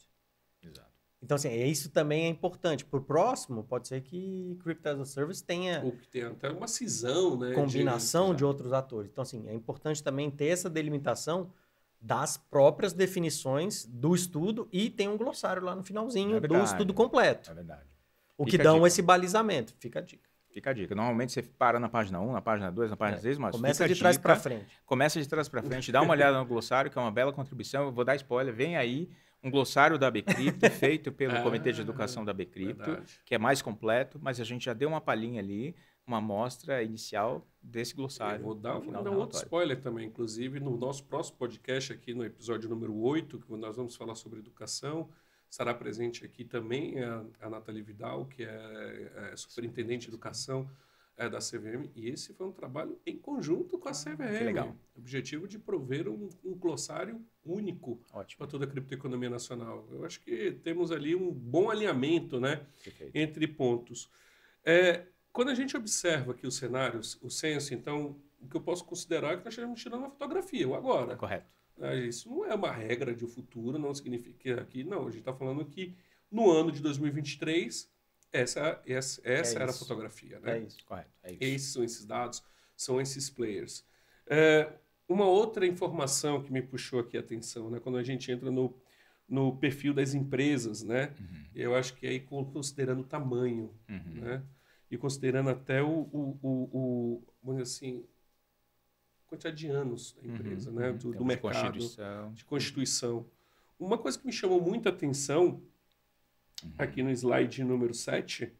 Exato. Então, assim, isso também é importante. Por próximo, pode ser que Crypto as a Service tenha... Ou que tenha até uma cisão, né? Combinação de outros atores. Então, assim, é importante também ter essa delimitação das próprias definições do estudo e tem um glossário lá no finalzinho do estudo completo. É verdade. O que dão esse balizamento. Fica a dica. Fica a dica. Normalmente você para na página 1, na página 2, na página 3, mas começa de trás para frente. Começa de trás para frente, dá uma olhada no glossário, que é uma bela contribuição. Eu vou dar spoiler, vem aí um glossário da Bcrypto, feito pelo Comitê de Educação da Bcrypto, que é mais completo, mas a gente já deu uma palhinha ali, uma amostra inicial desse glossário. Eu vou dar um outro spoiler também, inclusive, no nosso próximo podcast aqui, no episódio número 8, que nós vamos falar sobre educação. Estará presente aqui também a Nathalie Vidal, que é superintendente de educação da CVM. E esse foi um trabalho em conjunto com a CVM. Que legal. O objetivo de prover um glossário único para toda a criptoeconomia nacional. Eu acho que temos ali um bom alinhamento, né, entre pontos. Quando a gente observa aqui os cenários, o censo, então, o que eu posso considerar é que nós estamos tirando uma fotografia, o agora. Correto. Isso não é uma regra de futuro, não significa que... Não, a gente está falando que no ano de 2023, essa era a fotografia. Né? É isso, correto. Esses são esses dados, são esses players. Uma outra informação que me puxou aqui a atenção, né? Quando a gente entra no perfil das empresas, né? Eu acho que aí considerando o tamanho, né? E considerando até vamos dizer assim, quantidade de anos da empresa, né? do mercado, de constituição. Uma coisa que me chamou muita atenção aqui no slide número 7,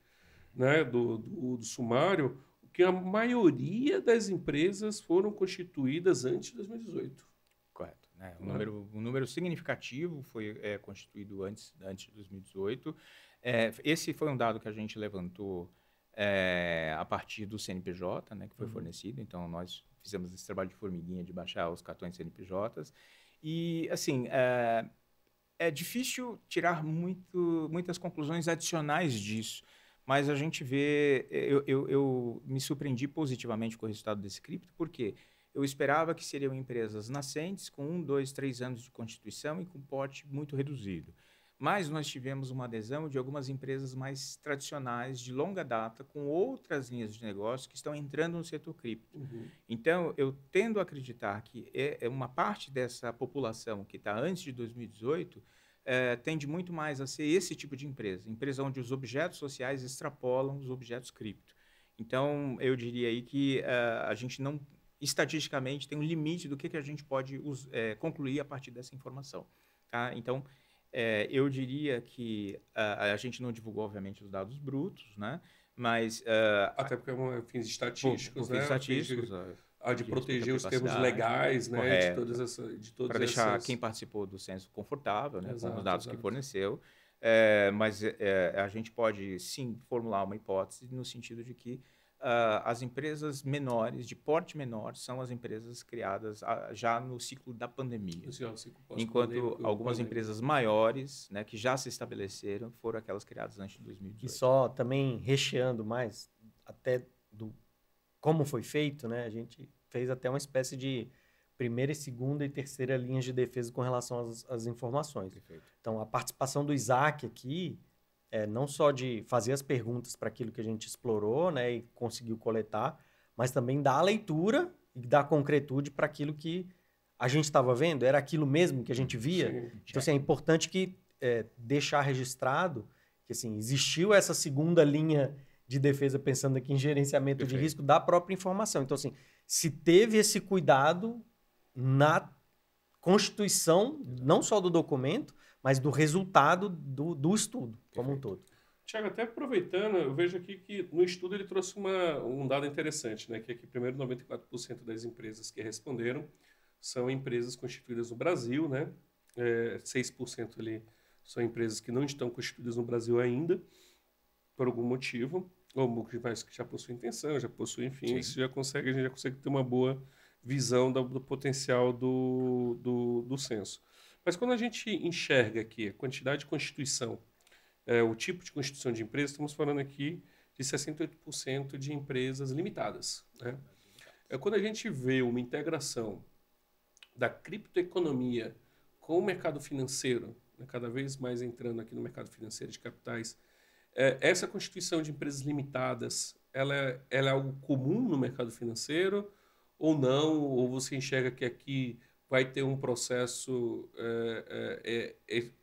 né? do sumário, que a maioria das empresas foram constituídas antes de 2018. Correto. Né? Um número significativo foi constituído antes de 2018. Esse foi um dado que a gente levantou a partir do CNPJ, né, que foi fornecido. Então, nós fizemos esse trabalho de formiguinha de baixar os cartões CNPJs. E, assim, é difícil tirar muitas conclusões adicionais disso, mas a gente vê... Eu me surpreendi positivamente com o resultado desse cripto, porque eu esperava que seriam empresas nascentes com 1, 2, 3 anos de constituição e com porte muito reduzido. Mas nós tivemos uma adesão de algumas empresas mais tradicionais, de longa data, com outras linhas de negócio que estão entrando no setor cripto. Então, eu tendo a acreditar que uma parte dessa população que está antes de 2018 tende muito mais a ser esse tipo de empresa onde os objetos sociais extrapolam os objetos cripto. Então, eu diria aí que a gente não, estatisticamente, tem um limite do que a gente pode concluir a partir dessa informação. Tá? Então, eu diria que a gente não divulgou, obviamente, os dados brutos, né? Mas... até porque é fins estatísticos, né? Estatísticos, de proteger os termos legais, né? Correto. Para deixar quem participou do censo confortável, né? Com os dados que forneceu. Mas a gente pode, sim, formular uma hipótese no sentido de que as empresas menores, de porte menor, são as empresas criadas já no ciclo da pandemia. Enquanto algumas empresas maiores, né, que já se estabeleceram, foram aquelas criadas antes de 2018. E só também recheando mais, até do como foi feito, né, a gente fez até uma espécie de primeira, segunda e terceira linhas de defesa com relação às informações. Perfeito. Então, a participação do Isaac aqui, não só de fazer as perguntas para aquilo que a gente explorou, né, e conseguiu coletar, mas também dar a leitura e dar concretude para aquilo que a gente estava vendo. Era aquilo mesmo que a gente via? Sim. Então, assim, é importante que deixar registrado que assim, existiu essa segunda linha de defesa, pensando aqui em gerenciamento de risco da própria informação. Então, assim, se teve esse cuidado na constituição, não só do documento, mas do resultado do estudo como um todo. Tiago, até aproveitando, eu vejo aqui que no estudo ele trouxe um dado interessante, né? Que aqui, primeiro, 94% das empresas que responderam são empresas constituídas no Brasil, né? 6% ali são empresas que não estão constituídas no Brasil ainda, por algum motivo, ou que já possuem intenção, já possuem, enfim, isso a gente já consegue ter uma boa visão do potencial do censo. Mas quando a gente enxerga aqui a quantidade de constituição, o tipo de constituição de empresa, estamos falando aqui de 68% de empresas limitadas. Né? Quando a gente vê uma integração da criptoeconomia com o mercado financeiro, né, cada vez mais entrando aqui no mercado financeiro de capitais, essa constituição de empresas limitadas, ela é algo comum no mercado financeiro ou não? Ou você enxerga que aqui vai ter um processo,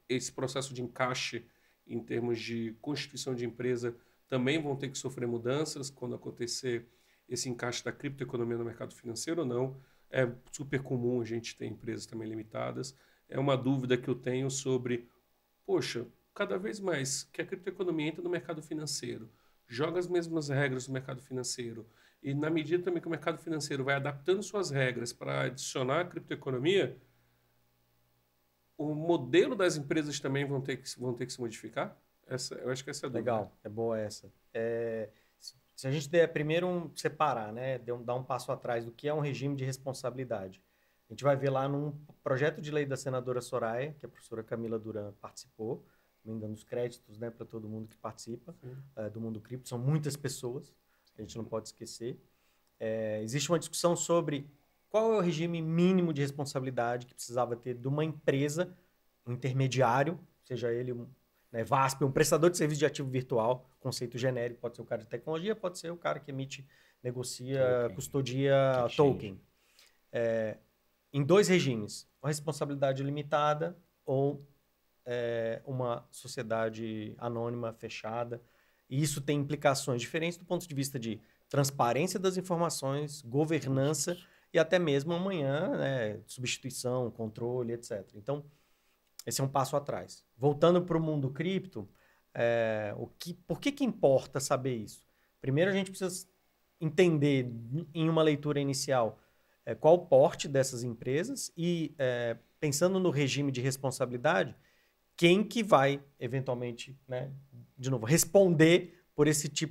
esse processo de encaixe em termos de constituição de empresa também vão ter que sofrer mudanças quando acontecer esse encaixe da criptoeconomia no mercado financeiro ou não? É super comum a gente ter empresas também limitadas. É uma dúvida que eu tenho sobre, poxa, cada vez mais que a criptoeconomia entra no mercado financeiro, joga as mesmas regras no mercado financeiro, e na medida também que o mercado financeiro vai adaptando suas regras para adicionar a criptoeconomia, o modelo das empresas também vão ter que se modificar? Eu acho que essa é a dúvida. Legal, é boa essa. Se a gente der primeiro separar, né, dar um passo atrás do que é um regime de responsabilidade, a gente vai ver lá num projeto de lei da senadora Soraya, que a professora Camila Duran participou, também dando os créditos, né, para todo mundo que participa do mundo cripto. São muitas pessoas, a gente não pode esquecer. Existe uma discussão sobre qual é o regime mínimo de responsabilidade que precisava ter de uma empresa, um intermediário, seja ele VASP, um prestador de serviço de ativo virtual, conceito genérico, pode ser o cara de tecnologia, pode ser o cara que emite, negocia, custodia token. Em dois regimes, uma responsabilidade limitada ou uma sociedade anônima fechada. E isso tem implicações diferentes do ponto de vista de transparência das informações, governança e até mesmo amanhã, né, substituição, controle, etc. Então, esse é um passo atrás. Voltando para o mundo cripto, por que importa saber isso? Primeiro, a gente precisa entender, em uma leitura inicial, qual o porte dessas empresas e, pensando no regime de responsabilidade, quem que vai, eventualmente, né, de novo, responder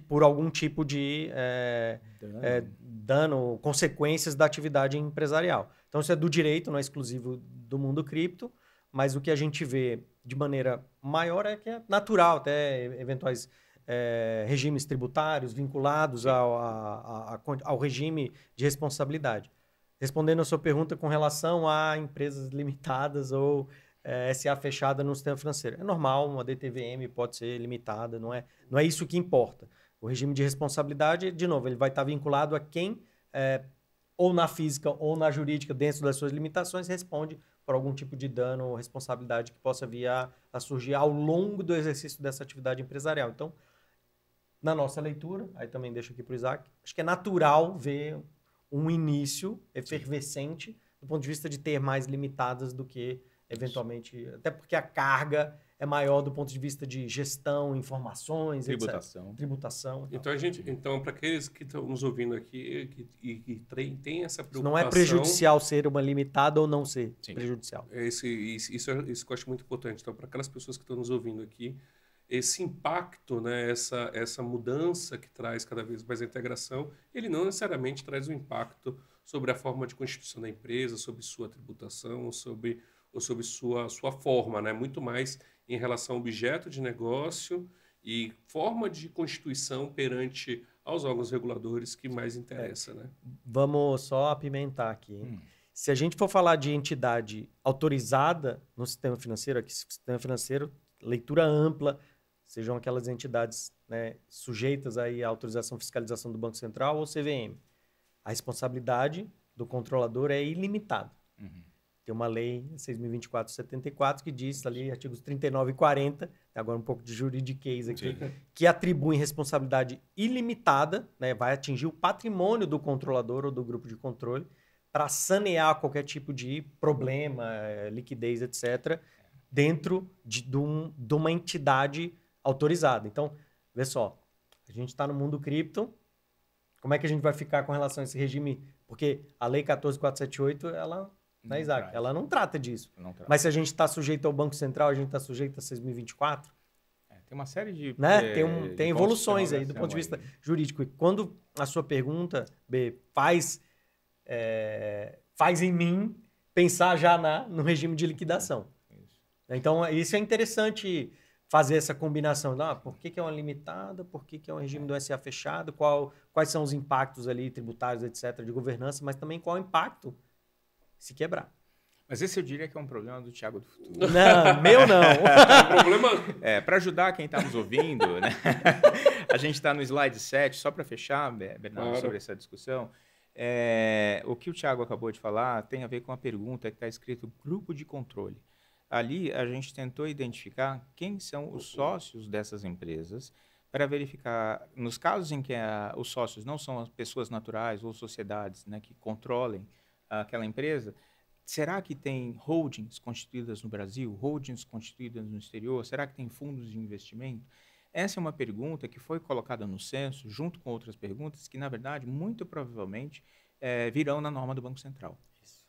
por algum tipo de dano, consequências da atividade empresarial. Então, isso é do direito, não é exclusivo do mundo cripto, mas o que a gente vê de maneira maior é que é natural, até eventuais regimes tributários vinculados ao regime de responsabilidade. Respondendo a sua pergunta com relação a empresas limitadas ou SA fechada no sistema financeiro. É normal, uma DTVM pode ser limitada, não é isso que importa. O regime de responsabilidade, de novo, ele vai estar vinculado a quem, ou na física ou na jurídica, dentro das suas limitações, responde por algum tipo de dano ou responsabilidade que possa vir a surgir ao longo do exercício dessa atividade empresarial. Então, na nossa leitura, aí também deixo aqui para o Isaac, acho que é natural ver um início efervescente do ponto de vista de ter mais limitadas do que eventualmente, até porque a carga é maior do ponto de vista de gestão, informações, tributação. Então, para aqueles que estão nos ouvindo aqui e têm essa preocupação... Não é prejudicial ser uma limitada ou não ser prejudicial. Isso que eu acho muito importante. Então, para aquelas pessoas que estão nos ouvindo aqui, esse impacto, né, essa mudança que traz cada vez mais a integração, ele não necessariamente traz um impacto sobre a forma de constituição da empresa, sobre sua tributação, ou sobre sua forma, né? Muito mais em relação ao objeto de negócio e forma de constituição perante aos órgãos reguladores que mais interessa. Né? Vamos só apimentar aqui. Hein? Se a gente for falar de entidade autorizada no sistema financeiro, aqui sistema financeiro, leitura ampla, sejam aquelas entidades, né, sujeitas aí à autorização e fiscalização do Banco Central ou CVM. A responsabilidade do controlador é ilimitada. Tem uma lei 6.024/74 que diz ali, artigos 39 e 40, agora um pouco de juridiquês aqui, que atribuem responsabilidade ilimitada, né, vai atingir o patrimônio do controlador ou do grupo de controle para sanear qualquer tipo de problema, liquidez, etc., dentro de uma entidade autorizada. Então, vê só, a gente está no mundo cripto, como é que a gente vai ficar com relação a esse regime? Porque a lei 14.478, ela... Né, Isaac? Ela não trata disso. Mas se a gente está sujeito ao Banco Central, a gente está sujeito a 6.024? Tem uma série de... Né? Tem evoluções aí do ponto de vista jurídico. E quando a sua pergunta, B, faz em mim pensar já no regime de liquidação. Isso. Então, isso é interessante fazer essa combinação. Por que é uma limitada? Por que é um regime do SA fechado? Quais são os impactos ali tributários, etc., de governança, mas também qual é o impacto se quebrar. Mas esse eu diria que é um problema do Thiago do futuro. Não, meu não. Para ajudar quem está nos ouvindo, né? A gente está no slide 7, só para fechar, Bernardo, sobre essa discussão. O que o Thiago acabou de falar tem a ver com a pergunta que está escrito grupo de controle. Ali a gente tentou identificar quem são os sócios dessas empresas para verificar, nos casos em que os sócios não são as pessoas naturais ou sociedades, né, que controlem aquela empresa, será que tem holdings constituídas no Brasil, holdings constituídas no exterior? Será que tem fundos de investimento? Essa é uma pergunta que foi colocada no censo, junto com outras perguntas, que, na verdade, muito provavelmente virão na norma do Banco Central.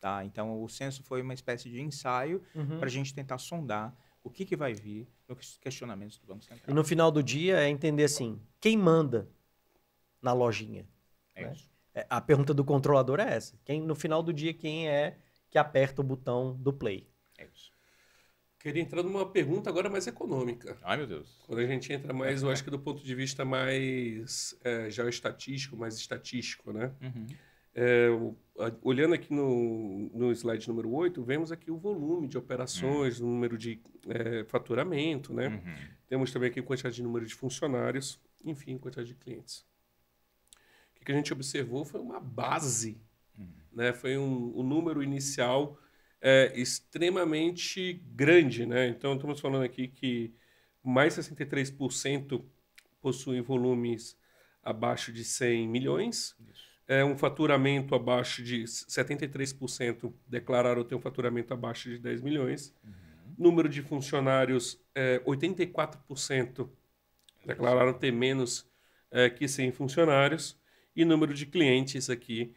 Tá? Então, o censo foi uma espécie de ensaio para a gente tentar sondar o que vai vir nos questionamentos do Banco Central. E no final do dia é entender assim, quem manda na lojinha? É isso. A pergunta do controlador é essa. No final do dia, quem é que aperta o botão do play? É isso. Queria entrar numa pergunta agora mais econômica. Ai, meu Deus. Quando a gente entra mais, eu acho que do ponto de vista mais geoestatístico, mais estatístico, né? Olhando aqui no slide número 8, vemos aqui o volume de operações, o número de faturamento, né? Temos também aqui a quantidade de número de funcionários, enfim, quantidade de clientes. O que a gente observou foi uma base, né? Foi um número inicial extremamente grande, né? Então, estamos falando aqui que mais 63% possuem volumes abaixo de 100 milhões, um faturamento abaixo de 73% declararam ter um faturamento abaixo de 10 milhões, número de funcionários, 84% declararam ter menos que 100 funcionários, e número de clientes aqui,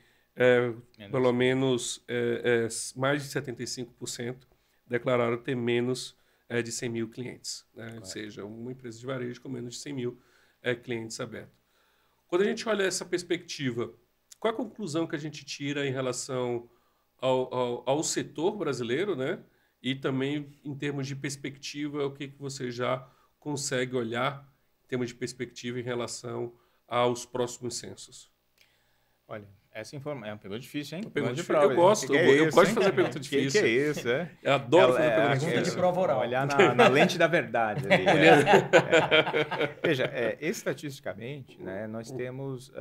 pelo menos mais de 75% declararam ter menos de 100 mil clientes. Né? Ou seja, uma empresa de varejo com menos de 100 mil clientes abertos. Quando a gente olha essa perspectiva, qual a conclusão que a gente tira em relação ao setor brasileiro, né? E também em termos de perspectiva, o que você já consegue olhar em termos de perspectiva em relação aos próximos censos? Olha, essa informação é uma pergunta difícil, hein? Pergunta de prova, eu gosto de fazer pergunta difícil. Que é isso, Eu adoro fazer pergunta difícil. De prova oral. Olhar na lente da verdade. Ali, Veja, estatisticamente, né, nós temos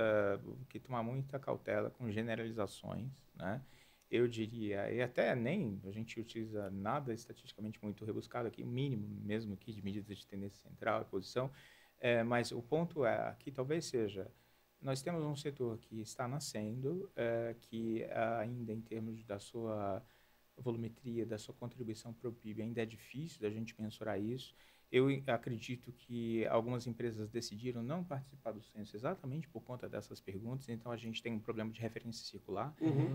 que tomar muita cautela com generalizações, né? Eu diria, e até nem a gente utiliza nada estatisticamente muito rebuscado aqui, o mínimo mesmo aqui de medidas de tendência central e posição, mas o ponto aqui talvez seja, nós temos um setor que está nascendo, que ainda em termos da sua volumetria, da sua contribuição para o PIB, ainda é difícil da gente mensurar isso. Eu acredito que algumas empresas decidiram não participar do censo exatamente por conta dessas perguntas, então a gente tem um problema de referência circular.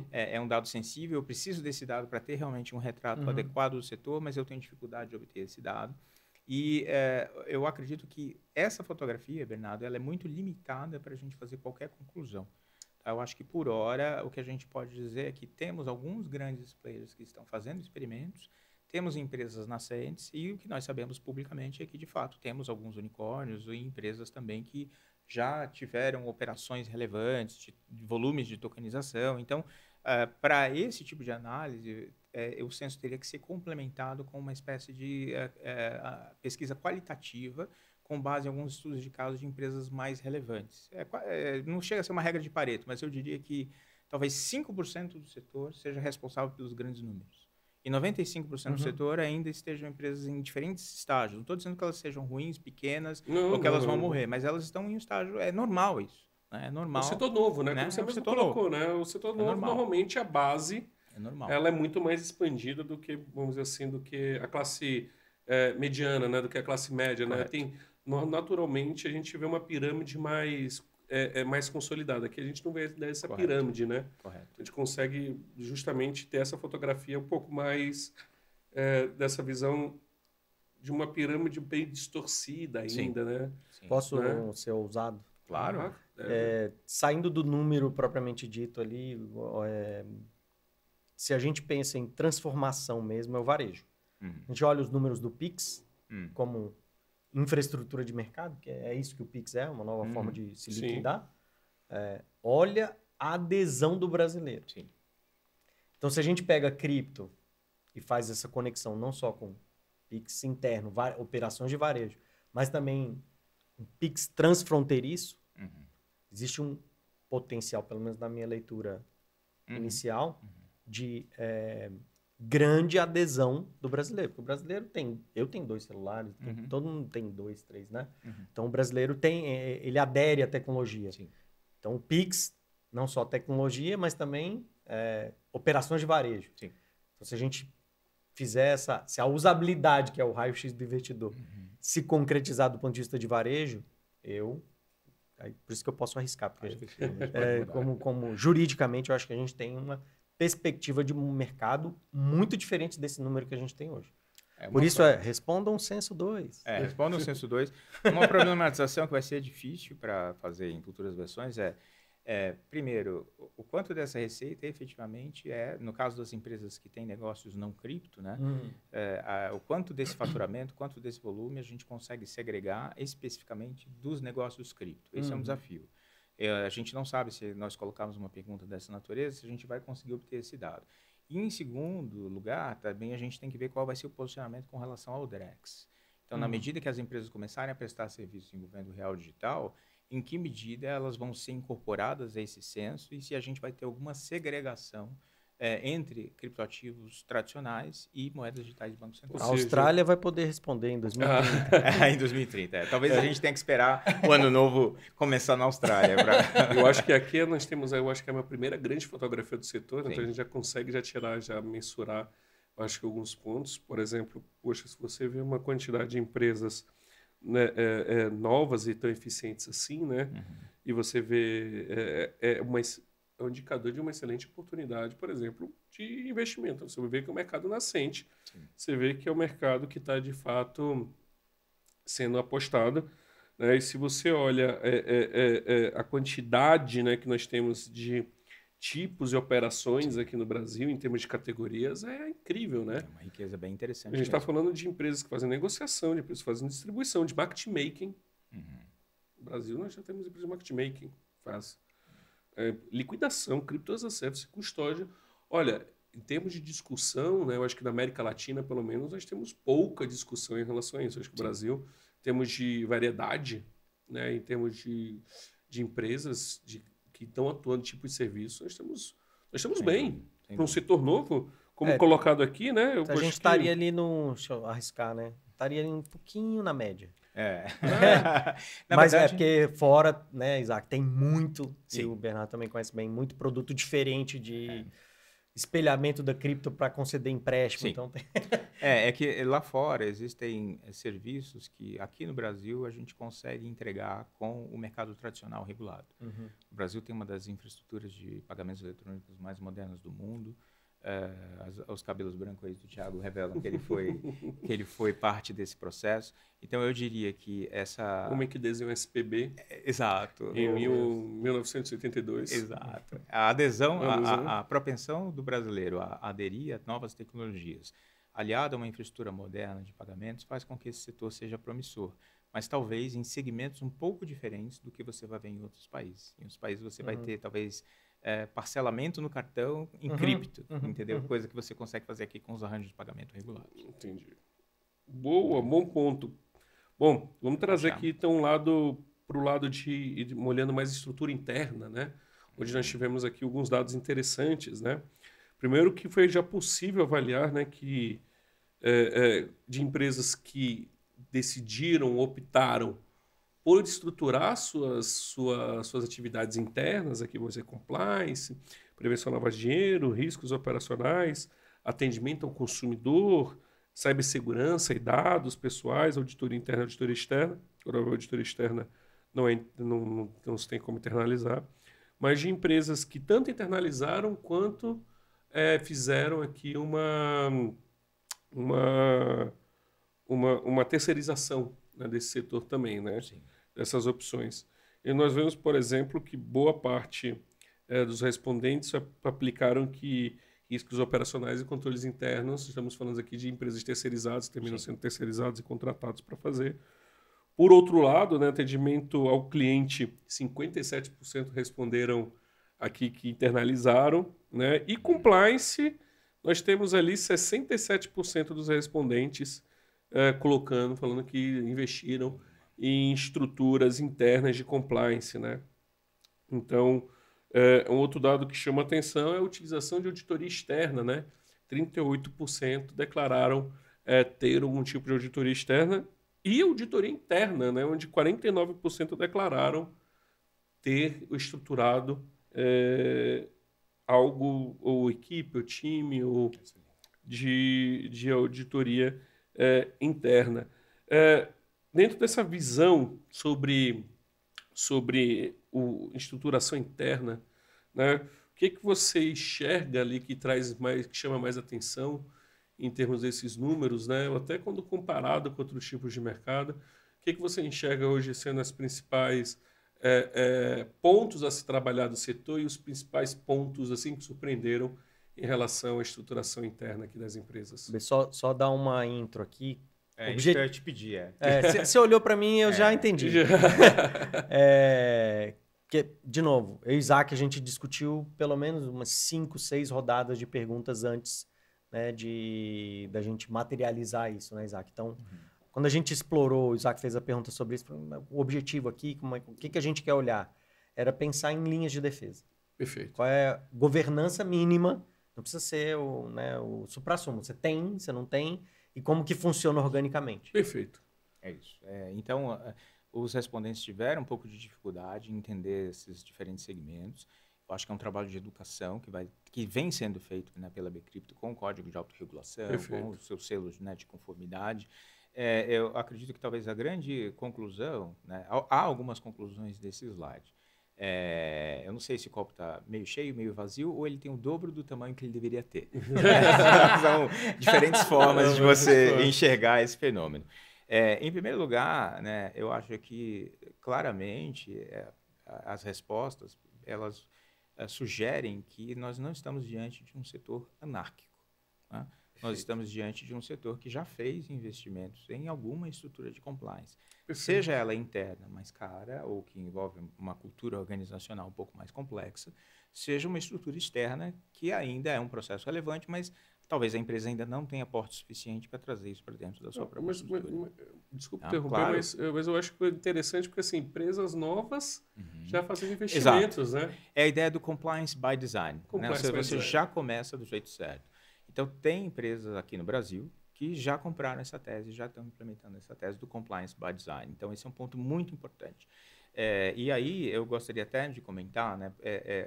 É um dado sensível, eu preciso desse dado para ter realmente um retrato adequado do setor, mas eu tenho dificuldade de obter esse dado. E eu acredito que essa fotografia, Bernardo, ela é muito limitada para a gente fazer qualquer conclusão. Tá? Eu acho que, por hora, o que a gente pode dizer é que temos alguns grandes players que estão fazendo experimentos, temos empresas nascentes e o que nós sabemos publicamente é que, de fato, temos alguns unicórnios e empresas também que já tiveram operações relevantes, de volumes de tokenização. Então, para esse tipo de análise, o censo teria que ser complementado com uma espécie de pesquisa qualitativa com base em alguns estudos de casos de empresas mais relevantes. Não chega a ser uma regra de Pareto, mas eu diria que talvez 5% do setor seja responsável pelos grandes números. e 95% do setor ainda estejam empresas em diferentes estágios. Não estou dizendo que elas sejam ruins, pequenas, ou que elas vão morrer, mas elas estão em um estágio, é normal isso. Né? É normal. O setor novo, né? Como você mesmo colocou, né? O setor novo, normalmente, a base, ela é muito mais expandida do que, vamos dizer assim, do que a classe mediana, né? Do que a classe média, né? Naturalmente, a gente vê uma pirâmide mais consolidada. Aqui a gente não vê essa pirâmide, né? Correto. A gente consegue justamente ter essa fotografia um pouco mais dessa visão de uma pirâmide bem distorcida ainda, né? Sim. Posso ser ousado? Claro. Saindo do número propriamente dito ali, se a gente pensa em transformação mesmo, é o varejo. A gente olha os números do Pix como infraestrutura de mercado, que é isso que o Pix é, uma nova forma de se liquidar. Olha a adesão do brasileiro. Sim. Então, se a gente pega cripto e faz essa conexão não só com Pix interno, operações de varejo, mas também um Pix transfronteiriço, existe um potencial, pelo menos na minha leitura inicial, de grande adesão do brasileiro. Porque o brasileiro eu tenho 2 celulares, todo mundo tem 2, 3, né? Então, o brasileiro ele adere à tecnologia. Sim. Então, o Pix, não só tecnologia, mas também operações de varejo. Sim. Então, se a gente fizer se a usabilidade, que é o raio-x do investidor, se concretizar do ponto de vista de varejo, por isso que eu posso arriscar. Porque, como juridicamente, eu acho que a gente tem uma perspectiva de um mercado muito diferente desse número que a gente tem hoje. Por isso, respondam o Censo 2. Respondam o Censo 2. Uma problematização que vai ser difícil para fazer em futuras versões primeiro, o quanto dessa receita efetivamente no caso das empresas que têm negócios não cripto, né? O quanto desse faturamento, quanto desse volume a gente consegue segregar especificamente dos negócios cripto. Esse é um desafio. A gente não sabe, se nós colocarmos uma pergunta dessa natureza, se a gente vai conseguir obter esse dado. E, em segundo lugar, também a gente tem que ver qual vai ser o posicionamento com relação ao DREX. Então, na medida que as empresas começarem a prestar serviços envolvendo o real digital, em que medida elas vão ser incorporadas a esse censo e se a gente vai ter alguma segregação entre criptoativos tradicionais e moedas digitais de Banco Central. A Austrália vai poder responder em 2030. Em 2030. Talvez a gente tenha que esperar o ano novo começar na Austrália. Eu acho que aqui nós temos, eu acho que é a minha primeira grande fotografia do setor, então a gente já consegue mensurar, acho que alguns pontos. Por exemplo, poxa, se você vê uma quantidade de empresas, né, novas e tão eficientes assim, né? E você vê é um indicador de uma excelente oportunidade, por exemplo, de investimento. Você vê que é um mercado nascente, você vê que é um mercado que está, de fato, sendo apostado. Né? E se você olha a quantidade, né, que nós temos de tipos e operações aqui no Brasil, em termos de categorias, é incrível, né? É uma riqueza bem interessante. A gente está falando de empresas que fazem negociação, de empresas que fazem distribuição, de market making. No Brasil, nós já temos empresas de market making, faz liquidação, cripto as a service, custódia. Olha, em termos de discussão, né, eu acho que na América Latina, pelo menos, nós temos pouca discussão em relação a isso. Eu acho que o Brasil, em termos de variedade, né, em termos de empresas que estão atuando tipo de serviço, nós estamos bem. Para um setor novo, como colocado aqui, né? A gente estaria ali deixa eu arriscar, né? Estaria ali um pouquinho na média. Mas verdade, porque fora, né, Isaac, tem muito, e o Bernardo também conhece bem, muito produto diferente de espelhamento da cripto para conceder empréstimo. Então é que lá fora existem serviços que aqui no Brasil a gente consegue entregar com o mercado tradicional regulado. O Brasil tem uma das infraestruturas de pagamentos eletrônicos mais modernas do mundo. Os cabelos brancos aí do Thiago revelam que ele foi parte desse processo. Então, eu diria que essa... Homem que desenhou SPB. Exato. Em 1982. Exato. A adesão, a propensão do brasileiro a aderir a novas tecnologias, aliado a uma infraestrutura moderna de pagamentos, faz com que esse setor seja promissor. Mas talvez em segmentos um pouco diferentes do que você vai ver em outros países. Em outros países você vai ter, talvez... parcelamento no cartão em cripto, entendeu? Coisa que você consegue fazer aqui com os arranjos de pagamento regulados. Entendi. Boa, bom ponto. Bom, vamos trazer aqui então para o lado de olhando mais estrutura interna, né? Onde nós tivemos aqui alguns dados interessantes, né? Primeiro que foi já possível avaliar, né, que de empresas que decidiram, optaram por estruturar suas atividades internas, aqui vou dizer compliance, prevenção à lavagem de dinheiro, riscos operacionais, atendimento ao consumidor, cibersegurança e dados pessoais, auditoria interna e auditoria externa. Agora, a auditoria externa não se tem como internalizar, mas de empresas que tanto internalizaram quanto fizeram aqui uma terceirização, né, desse setor também, né? Sim. Dessas opções. E nós vemos, por exemplo, que boa parte dos respondentes aplicaram que riscos operacionais e controles internos, estamos falando aqui de empresas terceirizadas, terminam sendo terceirizados e contratados para fazer. Por outro lado, né, atendimento ao cliente, 57% responderam aqui que internalizaram, né? E compliance, nós temos ali 67% dos respondentes falando que investiram em estruturas internas de compliance, né? Então, um outro dado que chama atenção é a utilização de auditoria externa, né? 38% declararam ter algum tipo de auditoria externa e auditoria interna, né? Onde 49% declararam ter estruturado algo, ou equipe, ou time, ou de auditoria interna. Dentro dessa visão sobre estruturação interna, né, o que você enxerga ali que chama mais atenção em termos desses números, né? Até quando comparado com outros tipos de mercado, o que você enxerga hoje sendo as principais pontos a se trabalhar do setor e os principais pontos assim que surpreenderam em relação à estruturação interna aqui das empresas? Só dar uma intro aqui. Isso que eu ia te pedir. Você olhou para mim, eu já entendi. Que, de novo, eu e Isaac, a gente discutiu pelo menos umas 5, 6 rodadas de perguntas antes, né, da gente materializar isso, né, Isaac? Então, quando a gente explorou, o Isaac fez a pergunta sobre isso, o objetivo aqui, o que a gente quer olhar? Era pensar em linhas de defesa. Perfeito. Qual é a governança mínima? Não precisa ser o suprassumo. Você tem, você não tem, e como que funciona organicamente. Perfeito. É isso. Então, os respondentes tiveram um pouco de dificuldade em entender esses diferentes segmentos. Eu acho que é um trabalho de educação que vem sendo feito, né, pela Bcrypto com o código de autorregulação, com os seus selos, né, de conformidade. Eu acredito que talvez a grande conclusão, né, há algumas conclusões desse slide. Eu não sei se o copo está meio cheio, meio vazio, ou ele tem o dobro do tamanho que ele deveria ter. São diferentes formas de você enxergar esse fenômeno. Em primeiro lugar, né, eu acho que claramente as respostas elas sugerem que nós não estamos diante de um setor anárquico, né? Nós estamos diante de um setor que já fez investimentos em alguma estrutura de compliance, seja ela interna mais cara ou que envolve uma cultura organizacional um pouco mais complexa, seja uma estrutura externa que ainda é um processo relevante, mas talvez a empresa ainda não tenha porte suficiente para trazer isso para dentro da sua própria estrutura. Desculpa interromper, claro. mas eu acho que é interessante porque assim, empresas novas já fazem investimentos, né? É a ideia do compliance by design. Você já começa do jeito certo. Então, tem empresas aqui no Brasil que já compraram essa tese, já estão implementando essa tese do compliance by design. Então, esse é um ponto muito importante. E aí, eu gostaria até de comentar, né,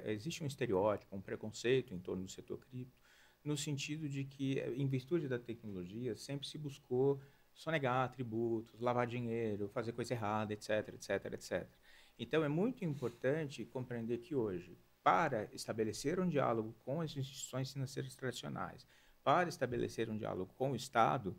existe um estereótipo, um preconceito em torno do setor cripto, no sentido de que, em virtude da tecnologia, sempre se buscou sonegar tributos, lavar dinheiro, fazer coisa errada, etc, etc, etc. Então, é muito importante compreender que hoje, para estabelecer um diálogo com as instituições financeiras tradicionais, para estabelecer um diálogo com o Estado,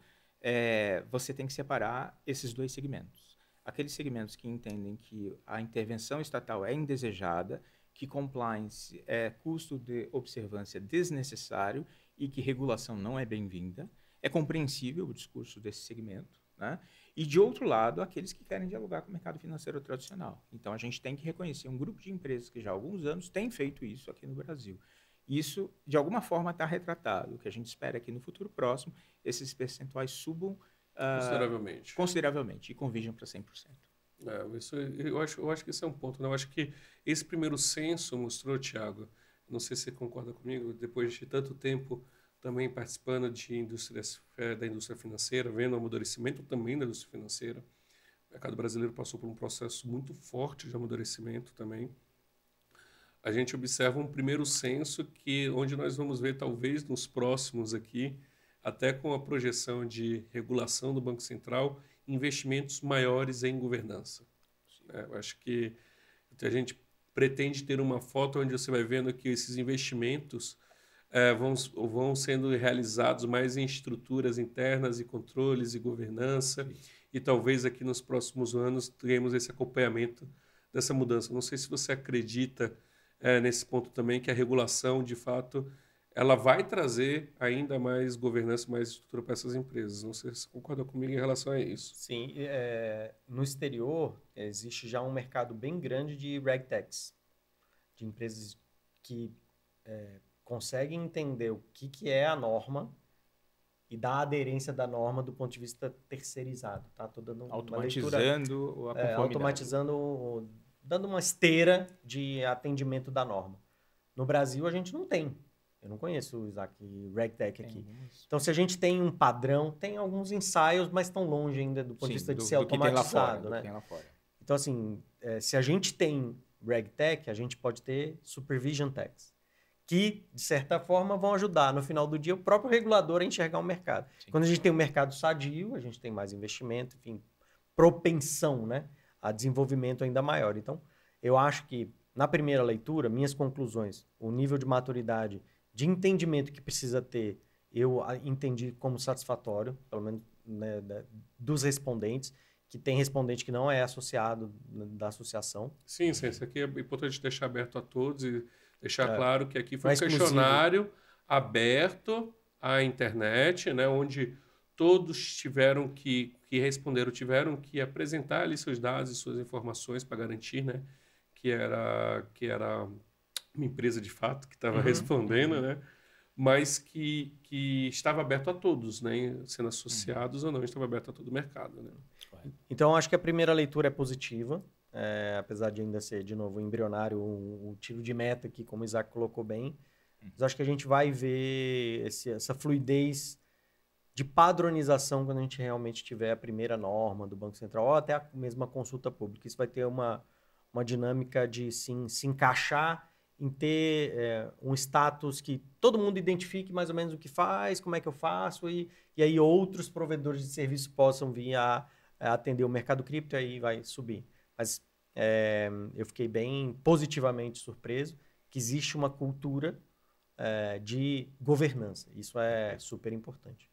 você tem que separar esses dois segmentos. Aqueles segmentos que entendem que a intervenção estatal é indesejada, que compliance é custo de observância desnecessário e que regulação não é bem-vinda. É compreensível o discurso desse segmento, né? E, de outro lado, aqueles que querem dialogar com o mercado financeiro tradicional. Então, a gente tem que reconhecer um grupo de empresas que já há alguns anos tem feito isso aqui no Brasil. Isso, de alguma forma, está retratado. O que a gente espera é que, no futuro próximo, esses percentuais subam consideravelmente e convirjam para 100%. Eu acho que esse é um ponto, né? Eu acho que esse primeiro censo mostrou, Thiago, não sei se você concorda comigo, depois de tanto tempo também participando de da indústria financeira, vendo o amadurecimento também da indústria financeira, o mercado brasileiro passou por um processo muito forte de amadurecimento também. A gente observa um primeiro censo onde nós vamos ver, talvez, nos próximos aqui, até com a projeção de regulação do Banco Central, investimentos maiores em governança. Eu acho que a gente pretende ter uma foto onde você vai vendo que esses investimentos vão sendo realizados mais em estruturas internas e controles e governança, e talvez aqui nos próximos anos tenhamos esse acompanhamento dessa mudança. Não sei se você acredita nesse ponto também, que a regulação, de fato, ela vai trazer ainda mais governança, mais estrutura para essas empresas. Não sei se você concorda comigo em relação a isso. Sim, no exterior existe já um mercado bem grande de RegTechs, de empresas que conseguem entender o que é a norma e dar a aderência da norma do ponto de vista terceirizado. Tá? Tô dando automatizando a conformidade. Automatizando, dando uma esteira de atendimento da norma. No Brasil, a gente não tem. Eu não conheço, Isaac, RegTech aqui. Então, se a gente tem um padrão, tem alguns ensaios, mas estão longe ainda do ponto de vista de ser automatizado. Né? Então, assim, se a gente tem RegTech, a gente pode ter Supervision Techs, que, de certa forma, vão ajudar, no final do dia, o próprio regulador a enxergar o mercado. Sim. Quando a gente tem um mercado sadio, a gente tem mais investimento, enfim, propensão, né, a desenvolvimento ainda maior. Então, eu acho que, na primeira leitura, minhas conclusões, o nível de maturidade, de entendimento que precisa ter, eu entendi como satisfatório, pelo menos, né, dos respondentes, que tem respondente que não é associado da associação. Sim, isso aqui é importante deixar aberto a todos e deixar claro que aqui foi um questionário aberto à internet, né, onde todos tiveram que tiveram que apresentar ali seus dados e suas informações para garantir, né, que era uma empresa de fato que estava respondendo, né, mas que estava aberto a todos, né, sendo associados ou não, estava aberto a todo o mercado. Né? Então, acho que a primeira leitura é positiva, apesar de ainda ser, de novo, embrionário, um tiro de meta aqui, como o Isaac colocou bem. Mas acho que a gente vai ver essa fluidez de padronização quando a gente realmente tiver a primeira norma do Banco Central, ou até a mesma consulta pública. Isso vai ter uma dinâmica de se encaixar em ter um status que todo mundo identifique mais ou menos o que faz, como é que eu faço, e aí outros provedores de serviço possam vir a atender o mercado cripto, e aí vai subir. Mas eu fiquei bem positivamente surpreso que existe uma cultura de governança. Isso é super importante.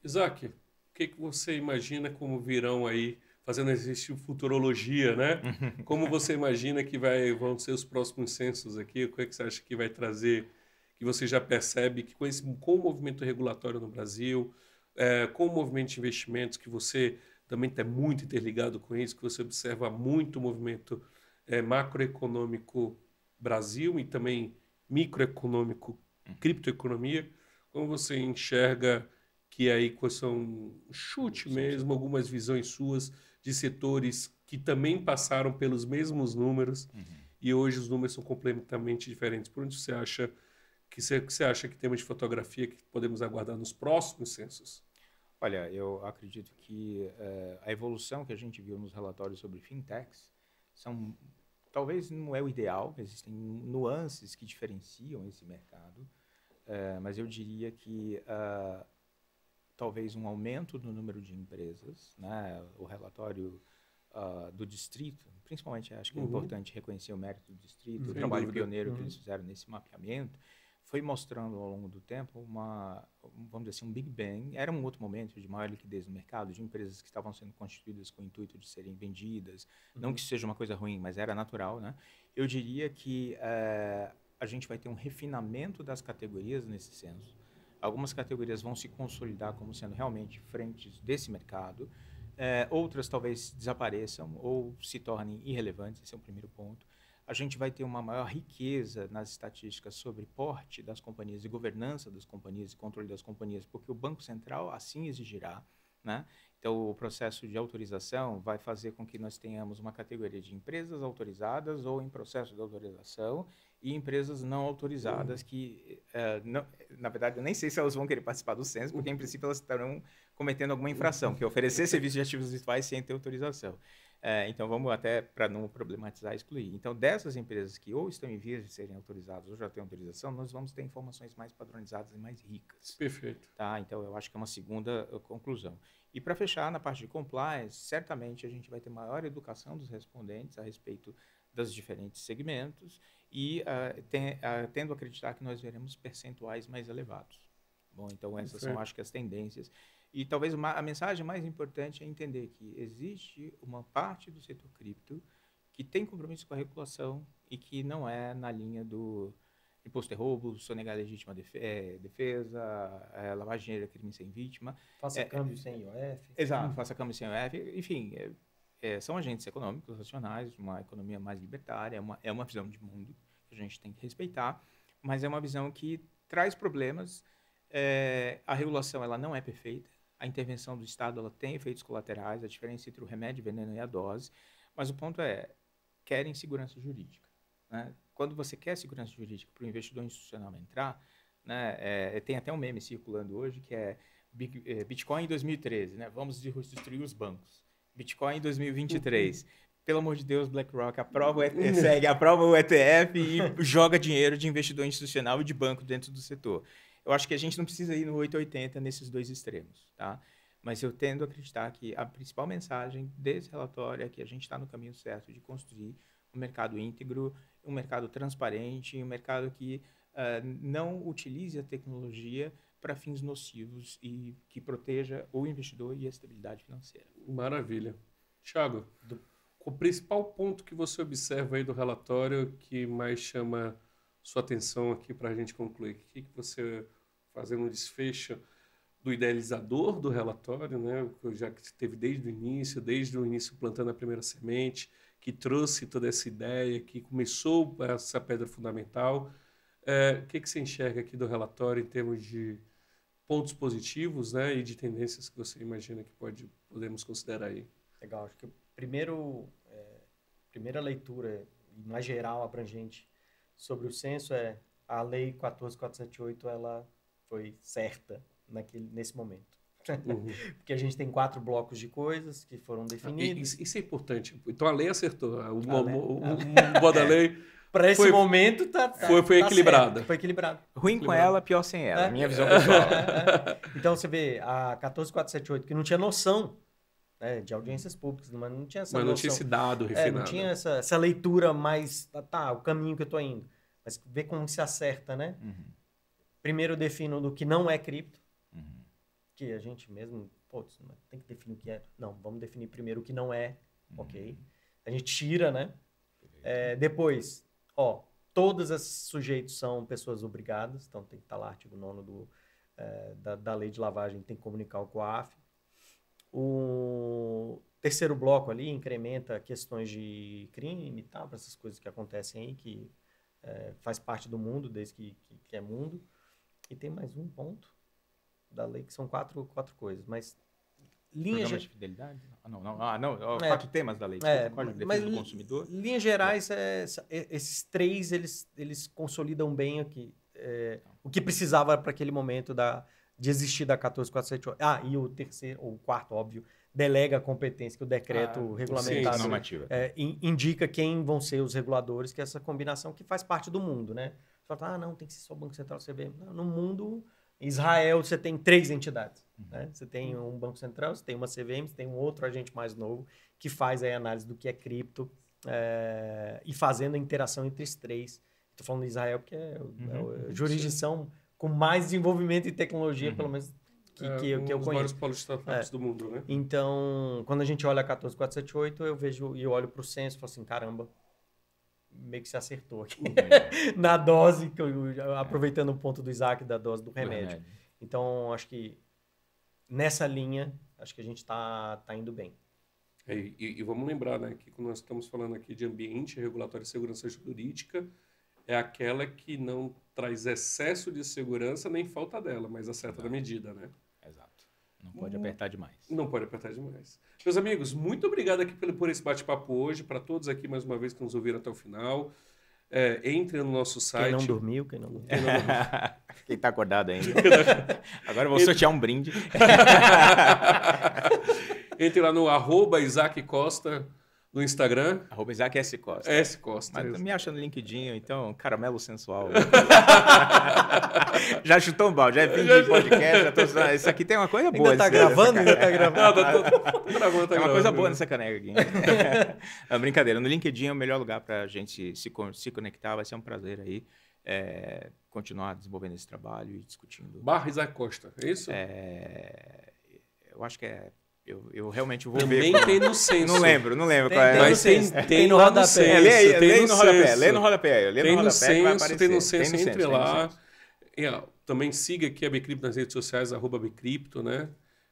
Isaac, o que você imagina como virão aí, fazendo exercício de futurologia, né? Como você imagina que vão ser os próximos censos aqui? O que você acha que vai trazer, que você já percebe que com o movimento regulatório no Brasil, com o movimento de investimentos, que você também está muito interligado com isso, que você observa muito o movimento macroeconômico Brasil e também microeconômico criptoeconomia, como você enxerga que aí são um chute mesmo, algumas visões suas de setores que também passaram pelos mesmos números e hoje os números são completamente diferentes. Por onde você acha que temos de fotografia que podemos aguardar nos próximos censos? Olha, eu acredito que a evolução que a gente viu nos relatórios sobre fintechs talvez não é o ideal, existem nuances que diferenciam esse mercado, mas eu diria que talvez um aumento no número de empresas, né? O relatório do distrito, principalmente acho que é importante reconhecer o mérito do distrito, o trabalho pioneiro que eles fizeram nesse mapeamento, foi mostrando ao longo do tempo vamos dizer assim, um Big Bang. Era um outro momento de maior liquidez no mercado, de empresas que estavam sendo constituídas com o intuito de serem vendidas, não que isso seja uma coisa ruim, mas era natural, né? Eu diria que a gente vai ter um refinamento das categorias nesse censo. Algumas categorias vão se consolidar como sendo realmente frentes desse mercado. Outras talvez desapareçam ou se tornem irrelevantes, esse é o primeiro ponto. A gente vai ter uma maior riqueza nas estatísticas sobre porte das companhias e governança das companhias e controle das companhias, porque o Banco Central assim exigirá. né? Então, o processo de autorização vai fazer com que nós tenhamos uma categoria de empresas autorizadas ou em processo de autorização e empresas não autorizadas que, não, na verdade, eu nem sei se elas vão querer participar do censo, porque, em princípio, elas estarão cometendo alguma infração, que é oferecer serviços de ativos virtuais sem ter autorização. Então, vamos até, para não problematizar, excluir. Então, dessas empresas que ou estão em vias de serem autorizadas ou já têm autorização, nós vamos ter informações mais padronizadas e mais ricas. Perfeito. Tá? Então, eu acho que é uma segunda conclusão. E para fechar, na parte de compliance, certamente a gente vai ter maior educação dos respondentes a respeito dos diferentes segmentos e tendo a acreditar que nós veremos percentuais mais elevados. Bom, então essas são, acho que, as tendências. E talvez a mensagem mais importante é entender que existe uma parte do setor cripto que tem compromisso com a regulação e que não é na linha do imposto é roubo, sonegar legítima defesa, lavar dinheiro é crime sem vítima. Faça câmbio sem IOF. Exato, faça câmbio sem IOF. Enfim, são agentes econômicos racionais, uma economia mais libertária, é uma visão de mundo que a gente tem que respeitar, mas é uma visão que traz problemas. A regulação ela não é perfeita, a intervenção do Estado ela tem efeitos colaterais, a diferença entre o remédio, o veneno e a dose, mas o ponto querem segurança jurídica, né? Quando você quer segurança jurídica para o investidor institucional entrar, né, tem até um meme circulando hoje que é Bitcoin em 2013, né? Vamos destruir os bancos. Bitcoin em 2023. Pelo amor de Deus, BlackRock aprova o ETF e joga dinheiro de investidor institucional e de banco dentro do setor. Eu acho que a gente não precisa ir no 880 nesses dois extremos, tá? Mas eu tendo a acreditar que a principal mensagem desse relatório é que a gente está no caminho certo de construir um mercado íntegro, um mercado transparente, um mercado que não utilize a tecnologia para fins nocivos e que proteja o investidor e a estabilidade financeira. Maravilha. Thiago, o principal ponto que você observa aí do relatório que mais chama sua atenção aqui para a gente concluir? O que você, fazendo um desfecho do idealizador do relatório, né, já que teve desde o início plantando a primeira semente, que trouxe toda essa ideia, que começou essa pedra fundamental. O que você enxerga aqui do relatório em termos de pontos positivos, né, e de tendências que você imagina que podemos considerar aí? Legal, acho que primeira leitura, mais geral, abrangente, sobre o censo a Lei 14.478, ela foi certa nesse momento. Uhum. Porque a gente tem 4 blocos de coisas que foram definidos. Isso é importante. Então a lei acertou. O da lei para esse momento foi equilibrada. Foi equilibrado. Ruim com ela, pior sem ela. Minha visão pessoal. Então você vê a 14.478 que não tinha noção, né, de audiências públicas, mas não tinha essa noção. Mas não tinha esse dado refinado. Não tinha essa leitura mais, o caminho que eu estou indo. Mas vê como se acerta, né? Uhum. Primeiro eu defino do que não é cripto, que a gente mesmo, tem que definir o que é. Não, vamos definir primeiro o que não é, ok? A gente tira, né? Depois, todos esses sujeitos são pessoas obrigadas, então tem que estar lá, artigo 9º da lei de lavagem, tem que comunicar o COAF. O terceiro bloco ali incrementa questões de crime e tal, para essas coisas que acontecem aí, que faz parte do mundo, desde que é mundo. E tem mais um ponto da lei, que são quatro coisas, mas... Programa de fidelidade? Não. 4 temas da lei. Código de Defesa do Consumidor. Linhas gerais, esses 3, eles consolidam bem aqui, o que precisava para aquele momento de existir da 14.478. E o quarto, óbvio, delega a competência que o decreto regulamentado indica quem vão ser os reguladores, que é essa combinação que faz parte do mundo, né? Você fala, não, tem que ser só o Banco Central, CBM. Não, no mundo, Israel, você tem 3 entidades. Né? Você tem um Banco Central, você tem uma CVM, você tem um outro agente mais novo que faz aí a análise do que é cripto e fazendo a interação entre os 3. Estou falando de Israel porque é a jurisdição com mais desenvolvimento em tecnologia, pelo menos que eu conheço. Os vários polos de startups do mundo, né? Então, quando a gente olha a 14.478, eu vejo e olho para o censo e falo assim, caramba, meio que se acertou aqui. Na dose, aproveitando o ponto do Isaac, da dose do remédio. Então, acho que nessa linha, acho que a gente está indo bem. E vamos lembrar, né, que quando nós estamos falando aqui de ambiente regulatório e segurança jurídica, é aquela que não traz excesso de segurança nem falta dela, mas acerta da medida, né? Exato. Não pode apertar demais. Não pode apertar demais. Meus amigos, muito obrigado aqui por esse bate-papo hoje, para todos aqui mais uma vez que nos ouviram até o final. Entre no nosso site. Quem não dormiu, quem não dormiu. Quem tá acordado ainda. Agora eu vou sortear um brinde. Entre lá no @Isaac Costa no Instagram. @Isaac S. Costa. S. Costa. Mas me acha no LinkedIn, então, Caramelo Sensual. Já chutou um balde, já é fim de podcast. Isso aqui tem uma coisa boa. Ainda tá gravando? Ainda tá gravando? Gravando, tem uma coisa boa nessa caneca aqui. Não, brincadeira. No LinkedIn é o melhor lugar para a gente se conectar. Vai ser um prazer aí continuar desenvolvendo esse trabalho e discutindo. /Isaac Costa, é isso? Eu acho que é... Eu realmente vou Também ver. Também tem no censo. Não lembro qual é. Mas tem no rodapé. Lê no rodapé. Lê no rodapé. Tem no censo, tem no censo, entre lá. Também siga aqui a Bcrypto nas redes sociais, @Bcrypto, né?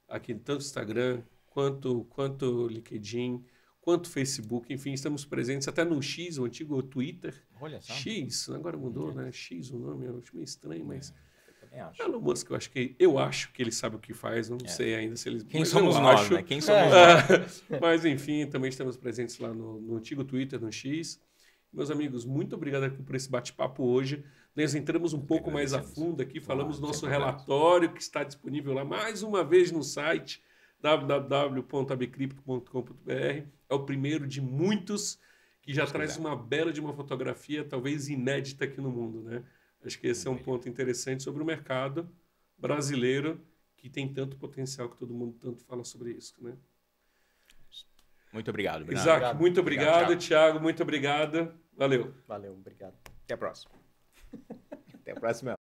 Aqui tanto Instagram, quanto LinkedIn, quanto Facebook. Enfim, estamos presentes até no X, o antigo Twitter. Olha só. X, agora mudou, né? X o nome, eu acho meio estranho, mas... Acho. Elon Musk, eu acho que ele sabe o que faz, não sei ainda se ele... Quem somos nós, né? Quem somos nós? Mas, enfim, também estamos presentes lá no antigo Twitter, no X. Meus amigos, muito obrigado aqui por esse bate-papo hoje. Nós entramos um pouco mais a fundo aqui, falamos do nosso relatório que está disponível lá mais uma vez no site www.abcrypto.com.br. É o primeiro de muitos que já traz uma bela de uma fotografia, talvez inédita aqui no mundo, né? Acho que esse é um ponto interessante sobre o mercado brasileiro, que tem tanto potencial, que todo mundo tanto fala sobre isso, né? Muito obrigado, Bernardo. Isaac, muito obrigado. Thiago, muito obrigado. Valeu. Valeu, obrigado. Até a próxima. Até a próxima.